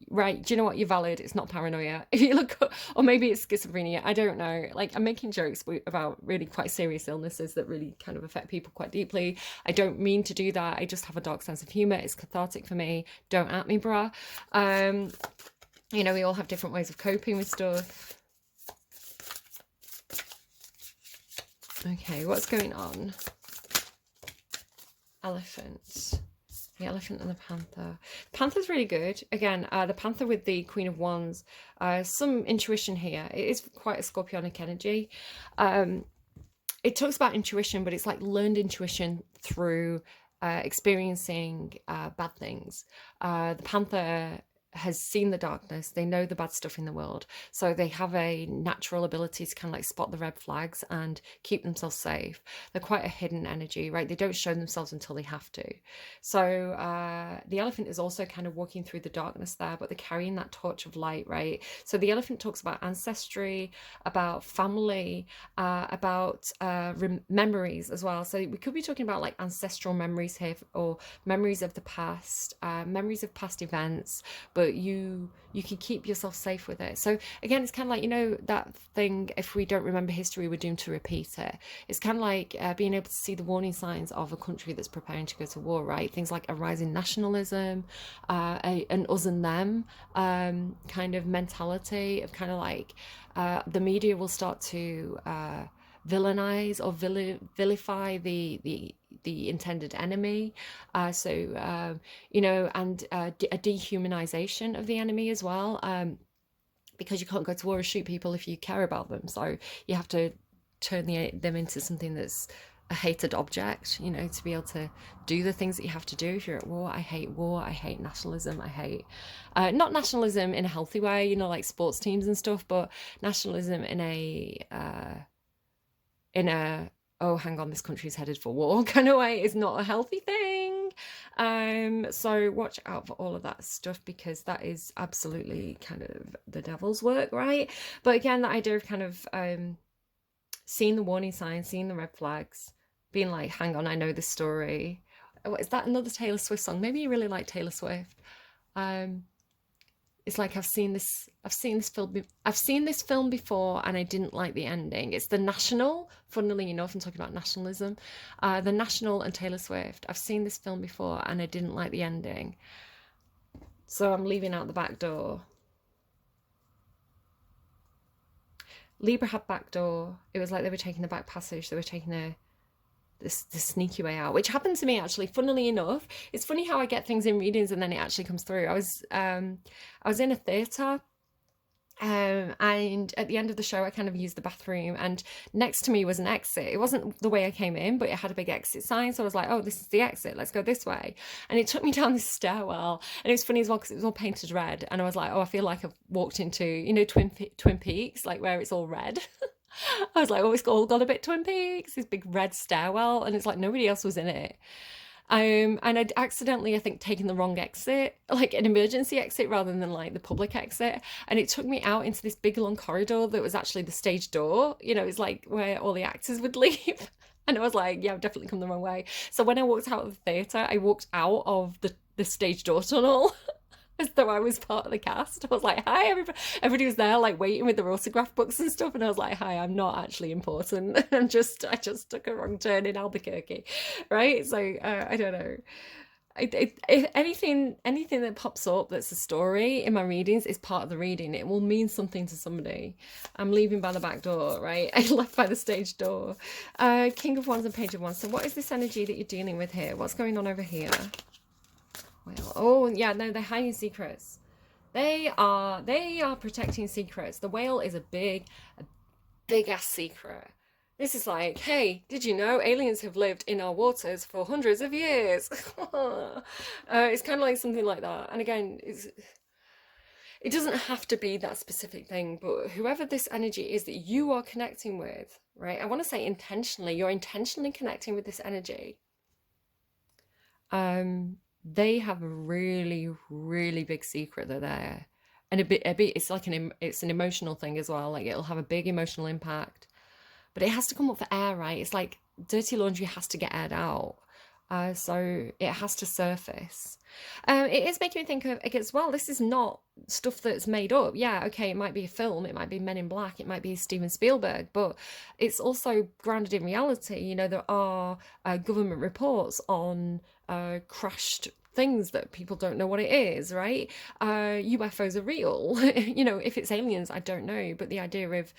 right, do you know what? You're valid. It's not paranoia. If you look up, or maybe it's schizophrenia, I don't know. Like, I'm making jokes about really quite serious illnesses that really kind of affect people quite deeply. I don't mean to do that. I just have a dark sense of humor. It's cathartic for me. Don't at me, bruh. You know, we all have different ways of coping with stuff. Okay, what's going on? Elephant. The elephant and the panther. The panther's really good. Again, the panther with the Queen of Wands. Some intuition here. It is quite a scorpionic energy. It talks about intuition, but it's like learned intuition through experiencing bad things. The panther has seen the darkness. They know the bad stuff in the world, so they have a natural ability to kind of like spot the red flags and keep themselves safe. They're quite a hidden energy, right? They don't show themselves until they have to. So the elephant is also kind of walking through the darkness there, but they're carrying that torch of light, right? So the elephant talks about ancestry, about family, about memories as well. So we could be talking about like ancestral memories here, or memories of the past, memories of past events, but you can keep yourself safe with it. So again, it's kind of like, you know, that thing, if we don't remember history, we're doomed to repeat it. It's kind of like being able to see the warning signs of a country that's preparing to go to war, right? Things like a rising nationalism, an us and them kind of mentality of kind of like the media will start to villainize or vilify the intended enemy. You know, and a dehumanization of the enemy as well. Because you can't go to war and shoot people if you care about them. So you have to turn them into something that's a hated object, you know, to be able to do the things that you have to do if you're at war. I hate war. I hate nationalism. I hate, not nationalism in a healthy way, you know, like sports teams and stuff, but nationalism in a oh, hang on, this country's headed for war kind of way is not a healthy thing. So watch out for all of that stuff, because that is absolutely kind of the devil's work, right? But again, that idea of kind of seeing the warning signs, seeing the red flags, being like, hang on, I know this story. Oh, is that another Taylor Swift song? Maybe you really like Taylor Swift. It's like, I've seen this film before and I didn't like the ending. It's The National, funnily enough, I'm talking about nationalism. The National and Taylor Swift. I've seen this film before and I didn't like the ending. So I'm leaving out the back door. Libra had back door. It was like they were taking the back passage. They were taking the sneaky way out, which happened to me actually, funnily enough. It's funny how I get things in readings and then it actually comes through. I was in a theatre, and at the end of the show I kind of used the bathroom, and next to me was an exit. It wasn't the way I came in, but it had a big exit sign, so I was like, oh, this is the exit, let's go this way. And it took me down this stairwell, and it was funny as well because it was all painted red, and I was like, oh, I feel like I've walked into, you know, Twin Peaks, like where it's all red. I was like, oh, it's all got a bit Twin Peaks, this big red stairwell, and it's like nobody else was in it. And I'd accidentally, I think, taken the wrong exit, like an emergency exit rather than like the public exit. And it took me out into this big long corridor that was actually the stage door. You know, it's like where all the actors would leave. And I was like, yeah, I've definitely come the wrong way. So when I walked out of the theatre, I walked out of the stage door tunnel. As though I was part of the cast. I was like, hi, everybody. Everybody was there, like, waiting with their autograph books and stuff. And I was like, hi, I'm not actually important. I just took a wrong turn in Albuquerque, right? So, I don't know. Anything that pops up that's a story in my readings is part of the reading. It will mean something to somebody. I'm leaving by the back door, right? I left by the stage door. King of Wands and Page of Wands. So what is this energy that you're dealing with here? What's going on over here? Well, oh yeah, no, they're hiding secrets. They are protecting secrets. The whale is a big ass secret. This is like, hey, did you know aliens have lived in our waters for hundreds of years? It's kind of like something like that. And again, it doesn't have to be that specific thing, but whoever this energy is that you are connecting with, right? I want to say intentionally, you're intentionally connecting with this energy. They have a really, really big secret that they're, and a bit, it's like it's an emotional thing as well. Like it'll have a big emotional impact, but it has to come up for air, right? It's like dirty laundry has to get aired out. So it has to surface. It is making me think of, as well, this is not stuff that's made up. Yeah, okay, it might be a film, it might be Men in Black, it might be Steven Spielberg, but it's also grounded in reality. You know, there are government reports on crashed things that people don't know what it is, right? UFOs are real. You know, if it's aliens, I don't know, but the idea of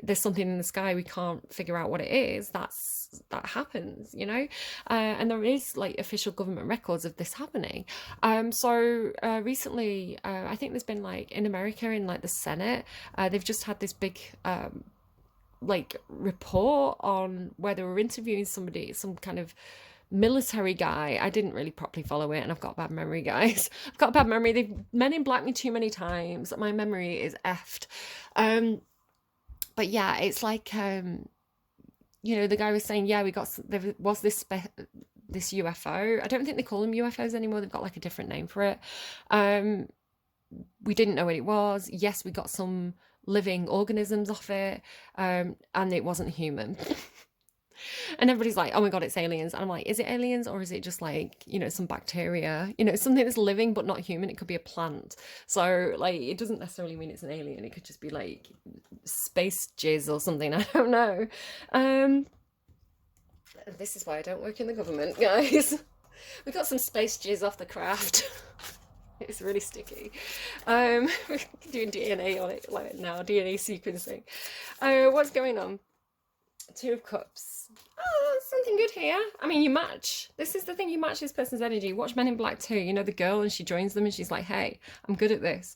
there's something in the sky, we can't figure out what it is, that happens, you know. And there is like official government records of this happening. So recently, I think there's been like in America, in like the Senate, they've just had this big like report on where they were interviewing somebody, some kind of military guy. I didn't really properly follow it, and I've got a bad memory, guys. I've got a bad memory. They've Men in Black me too many times. My memory is effed. But yeah, it's like, you know, the guy was saying, yeah, there was this UFO. I don't think they call them UFOs anymore. They've got like a different name for it. We didn't know what it was. Yes, we got some living organisms off it, and it wasn't human. And everybody's like, oh my God, it's aliens. And I'm like, is it aliens, or is it just like, you know, some bacteria, you know, something that's living but not human? It could be a plant. So like, it doesn't necessarily mean it's an alien. It could just be like space jizz or something. I don't know. This is why I don't work in the government, guys. We got some space jizz off the craft. It's really sticky. We're doing DNA on it like now, DNA sequencing. What's going on? Two of Cups. Oh, something good here. I mean, you match. This is the thing, you match this person's energy. Watch Men in Black 2. You know, the girl, and she joins them and she's like, hey, I'm good at this.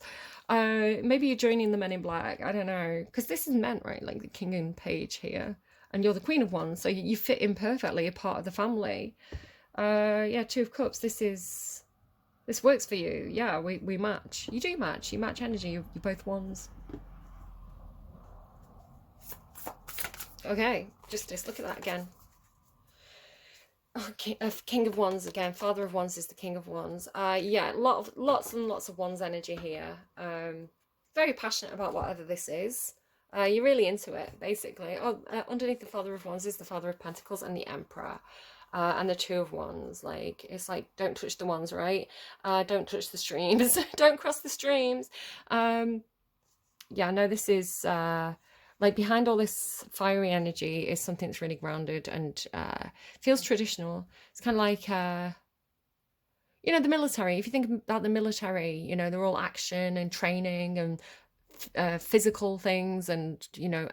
Maybe you're joining the Men in Black. I don't know. Because this is meant, right? Like the King and Page here. And you're the Queen of Wands. So you fit in perfectly, a part of the family. Yeah, Two of Cups. This works for you. Yeah, we match. You do match. You match energy. You're both Wands. Okay, Justice, look at that again. Oh, King of Wands again. Father of Wands is the King of Wands. Yeah, lots and lots of Wands energy here. Very passionate about whatever this is. You're really into it, basically. Oh, underneath the Father of Wands is the Father of Pentacles and the Emperor. And the Two of Wands. Like, it's like, don't touch the wands, right? Don't touch the streams. Don't cross the streams. Yeah, no, this is like behind all this fiery energy is something that's really grounded and feels traditional. It's kind of like you know, the military. If you think about the military, you know, they're all action and training and physical things, and you know,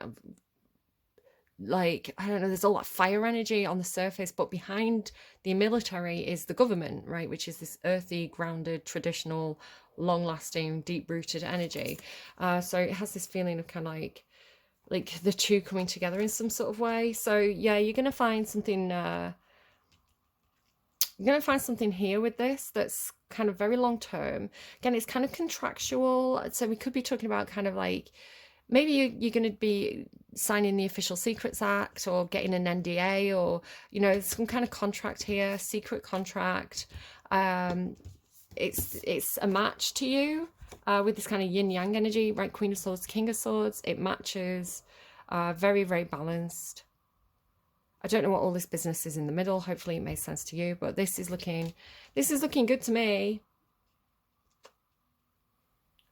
like, I don't know, there's all that fire energy on the surface, but behind the military is the government, right, which is this earthy, grounded, traditional, long-lasting, deep-rooted energy. So it has this feeling of kind of like the two coming together in some sort of way. So yeah, you're gonna find something here with this that's kind of very long term. Again, it's kind of contractual, so we could be talking about kind of like, maybe you're going to be signing the Official Secrets Act or getting an NDA, or, you know, some kind of contract here, secret contract. It's a match to you with this kind of yin yang energy, right? Queen of Swords, King of Swords. It matches. Very, very balanced. I don't know what all this business is in the middle. Hopefully it makes sense to you, but this is looking good to me.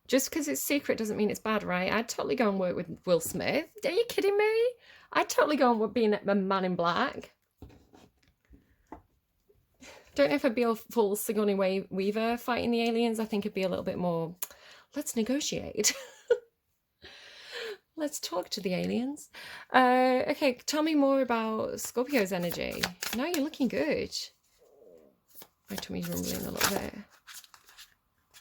Just because it's secret doesn't mean it's bad, right? I'd totally go and work with Will Smith. Are you kidding me? I'd totally go and work being a Man in Black. Don't know if I'd be a full Sigourney Weaver fighting the aliens. I think it'd be a little bit more, let's negotiate. Let's talk to the aliens. Okay, tell me more about Scorpio's energy. No, you're looking good. My tummy's rumbling a little bit.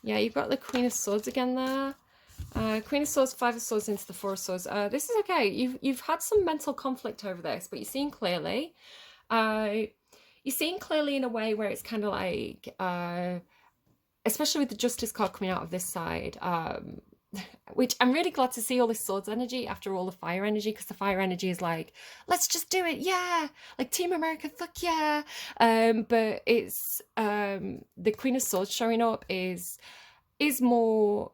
Yeah, you've got the Queen of Swords again there. Queen of Swords, Five of Swords into the Four of Swords. This is okay. You've had some mental conflict over this, but you're seeing clearly. You're seeing clearly in a way where it's kind of like, especially with the Justice card coming out of this side, which I'm really glad to see all this Swords energy after all the fire energy, because the fire energy is like, let's just do it, yeah, like Team America, fuck yeah. But it's the Queen of Swords showing up is more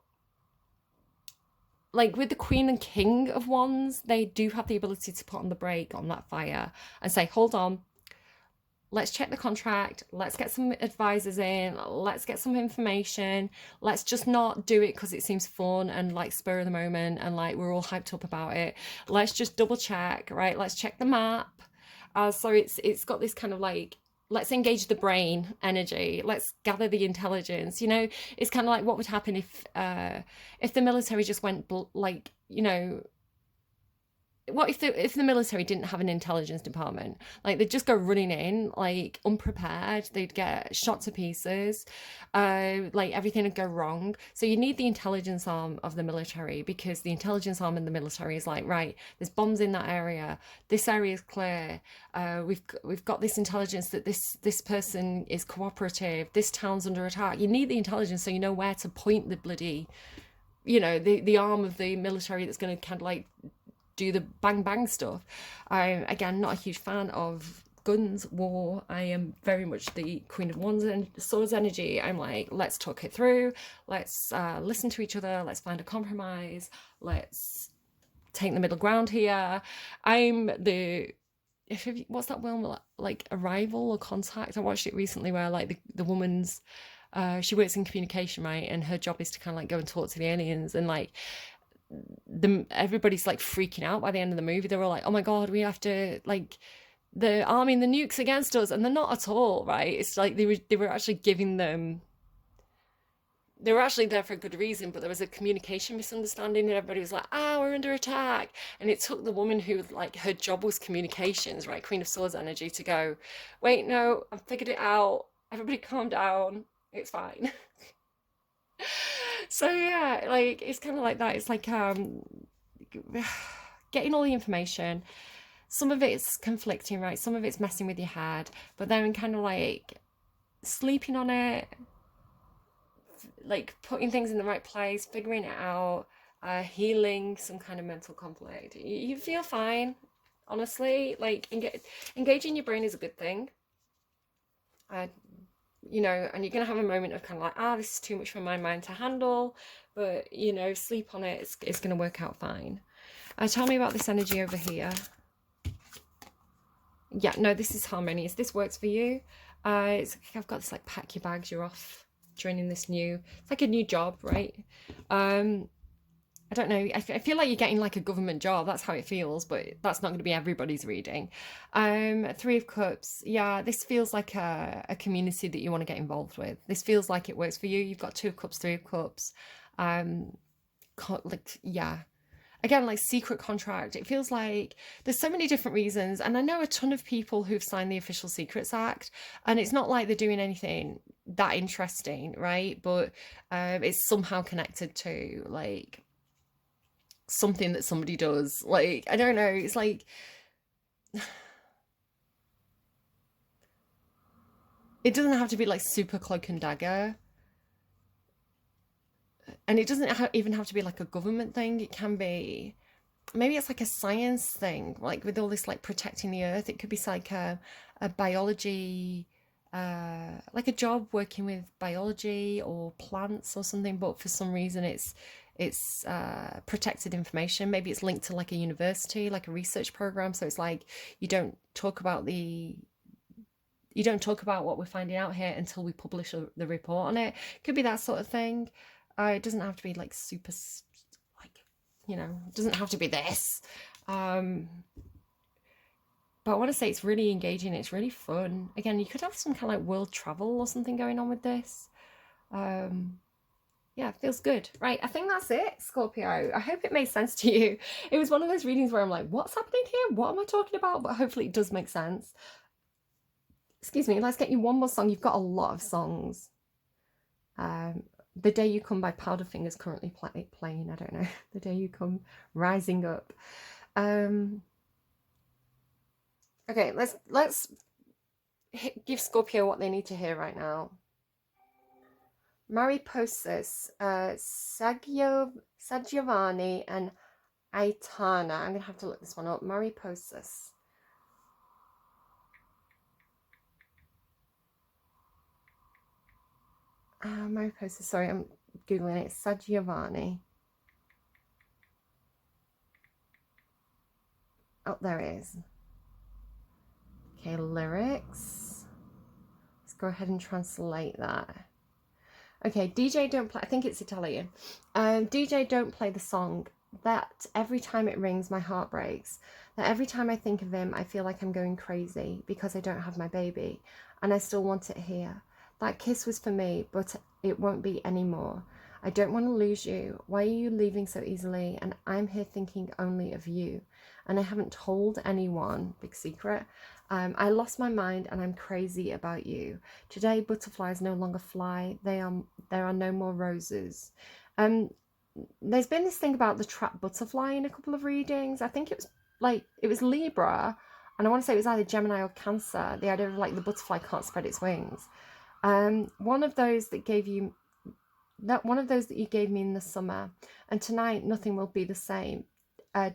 like, with the Queen and King of Wands, they do have the ability to put on the brake on that fire and say, hold on, let's check the contract, let's get some advisors in, let's get some information, let's just not do it because it seems fun and like spur of the moment and like we're all hyped up about it. Let's just double check, right? Let's check the map. So it's got this kind of like, let's engage the brain energy, let's gather the intelligence. You know, it's kind of like what would happen if the military just went like, you know, what if the military didn't have an intelligence department? Like, they'd just go running in like unprepared, they'd get shot to pieces, like everything would go wrong. So you need the intelligence arm of the military, because the intelligence arm in the military is like, right, there's bombs in that area, this area is clear, we've got this intelligence that this person is cooperative, this town's under attack. You need the intelligence so you know where to point the bloody, you know, the arm of the military that's going to kind of like do the bang bang stuff. I'm, again, not a huge fan of guns, war. I am very much the Queen of Wands and Swords energy. I'm like, let's talk it through, let's listen to each other, let's find a compromise, let's take the middle ground here. I'm the, what's that film, like Arrival or Contact? I watched it recently where like the woman's she works in communication, right, and her job is to kind of like go and talk to the aliens, and like everybody's like freaking out by the end of the movie. They were like, oh my god, we have to, like, the army and the nukes against us, and they're not at all, right? It's like they were actually giving them they were actually there for a good reason, but there was a communication misunderstanding and everybody was like, ah, we're under attack. And it took the woman who, like, her job was communications, right? Queen of Swords energy to go, wait, no, I've figured it out. Everybody calm down. It's fine. So yeah, like, it's kind of like that. It's like, getting all the information. Some of it's conflicting, right? Some of it's messing with your head, but then kind of like sleeping on it, like putting things in the right place, figuring it out, healing some kind of mental conflict. You feel fine, honestly. Like engaging your brain is a good thing. Uh, you know, and you're gonna have a moment of kind of like, ah, this is too much for my mind to handle, but you know, sleep on it. It's gonna work out fine. Tell me about this energy over here. Yeah, no, this is harmonious. This works for you. I've got this like pack your bags, you're off, joining this new. It's like a new job, right? I don't know. I feel like you're getting like a government job. That's how it feels, but that's not going to be everybody's reading. Three of Cups. Yeah, this feels like a community that you want to get involved with. This feels like it works for you. You've got Two of Cups, Three of Cups. Like, yeah, again, like secret contract. It feels like there's so many different reasons, and I know a ton of people who've signed the Official Secrets Act, and it's not like they're doing anything that interesting, right? But it's somehow connected to like something that somebody does. Like, I don't know, it's like it doesn't have to be like super cloak and dagger, and it doesn't even have to be like a government thing. It can be, maybe it's like a science thing, like with all this like protecting the earth. It could be like a biology, like a job working with biology or plants or something, but for some reason it's protected information. Maybe it's linked to like a university, like a research program, so it's like you don't talk about what we're finding out here until we publish the report on it. Could be that sort of thing. It doesn't have to be like super, like, you know, it doesn't have to be this. But I want to say it's really engaging. It's really fun. Again, you could have some kind of like world travel or something going on with this. Yeah, it feels good. Right, I think that's it, Scorpio. I hope it made sense to you. It was one of those readings where I'm like, what's happening here? What am I talking about? But hopefully it does make sense. Excuse me, let's get you one more song. You've got a lot of songs. The Day You Come by Powderfinger's currently playing. I don't know. The Day You Come, Rising Up. Okay, let's give Scorpio what they need to hear right now. Mariposas, Sagiovani, and Aitana. I'm going to have to look this one up. Mariposas. Mariposas, sorry, I'm Googling it. Sagiovani. Oh, there it is. Okay, lyrics. Let's go ahead and translate that. Okay, DJ Don't Play, I think it's Italian. DJ Don't Play the Song. That every time it rings, my heart breaks. That every time I think of him, I feel like I'm going crazy because I don't have my baby and I still want it here. That kiss was for me, but it won't be anymore. I don't want to lose you. Why are you leaving so easily? And I'm here thinking only of you. And I haven't told anyone, big secret. I lost my mind and I'm crazy about you. Today, butterflies no longer fly. There are no more roses. There's been this thing about the trapped butterfly in a couple of readings. I think it was Libra, and I want to say it was either Gemini or Cancer. The idea of like the butterfly can't spread its wings. One of those that you gave me in the summer, and tonight nothing will be the same.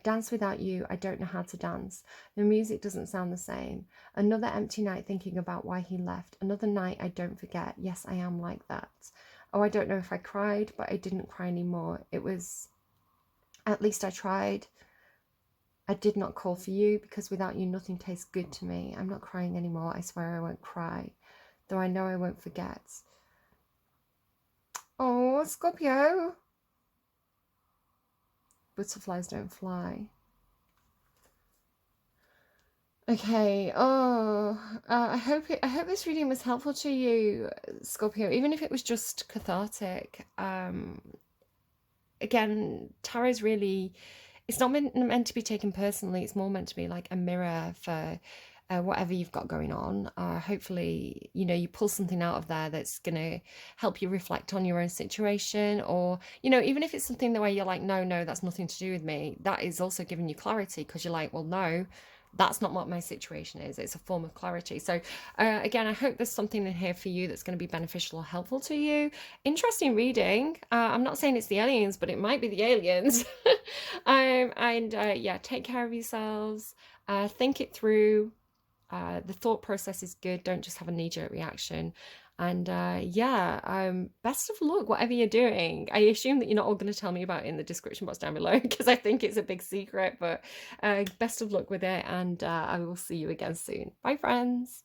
Dance without you, I don't know how to dance. The music doesn't sound the same. Another empty night thinking about why he left. Another night I don't forget. Yes, I am like that. Oh, I don't know if I cried, but I didn't cry anymore. It was, at least I tried. I did not call for you because without you nothing tastes good to me. I'm not crying anymore. I swear I won't cry, though I know I won't forget. Oh, Scorpio. Butterflies don't fly. Okay. Oh, I hope this reading was helpful to you, Scorpio, even if it was just cathartic. Again, tarot's really, it's not meant to be taken personally. It's more meant to be like a mirror for whatever you've got going on. Hopefully, you know, you pull something out of there that's going to help you reflect on your own situation. Or, you know, even if it's something the way you're like, no, no, that's nothing to do with me, that is also giving you clarity because you're like, well, no, that's not what my situation is. It's a form of clarity. So, again, I hope there's something in here for you that's going to be beneficial or helpful to you. Interesting reading. I'm not saying it's the aliens, but it might be the aliens. And yeah, take care of yourselves. Think it through. The thought process is good. Don't just have a knee-jerk reaction. And yeah, best of luck, whatever you're doing. I assume that you're not all going to tell me about it in the description box down below because I think it's a big secret. But best of luck with it, and I will see you again soon. Bye, friends.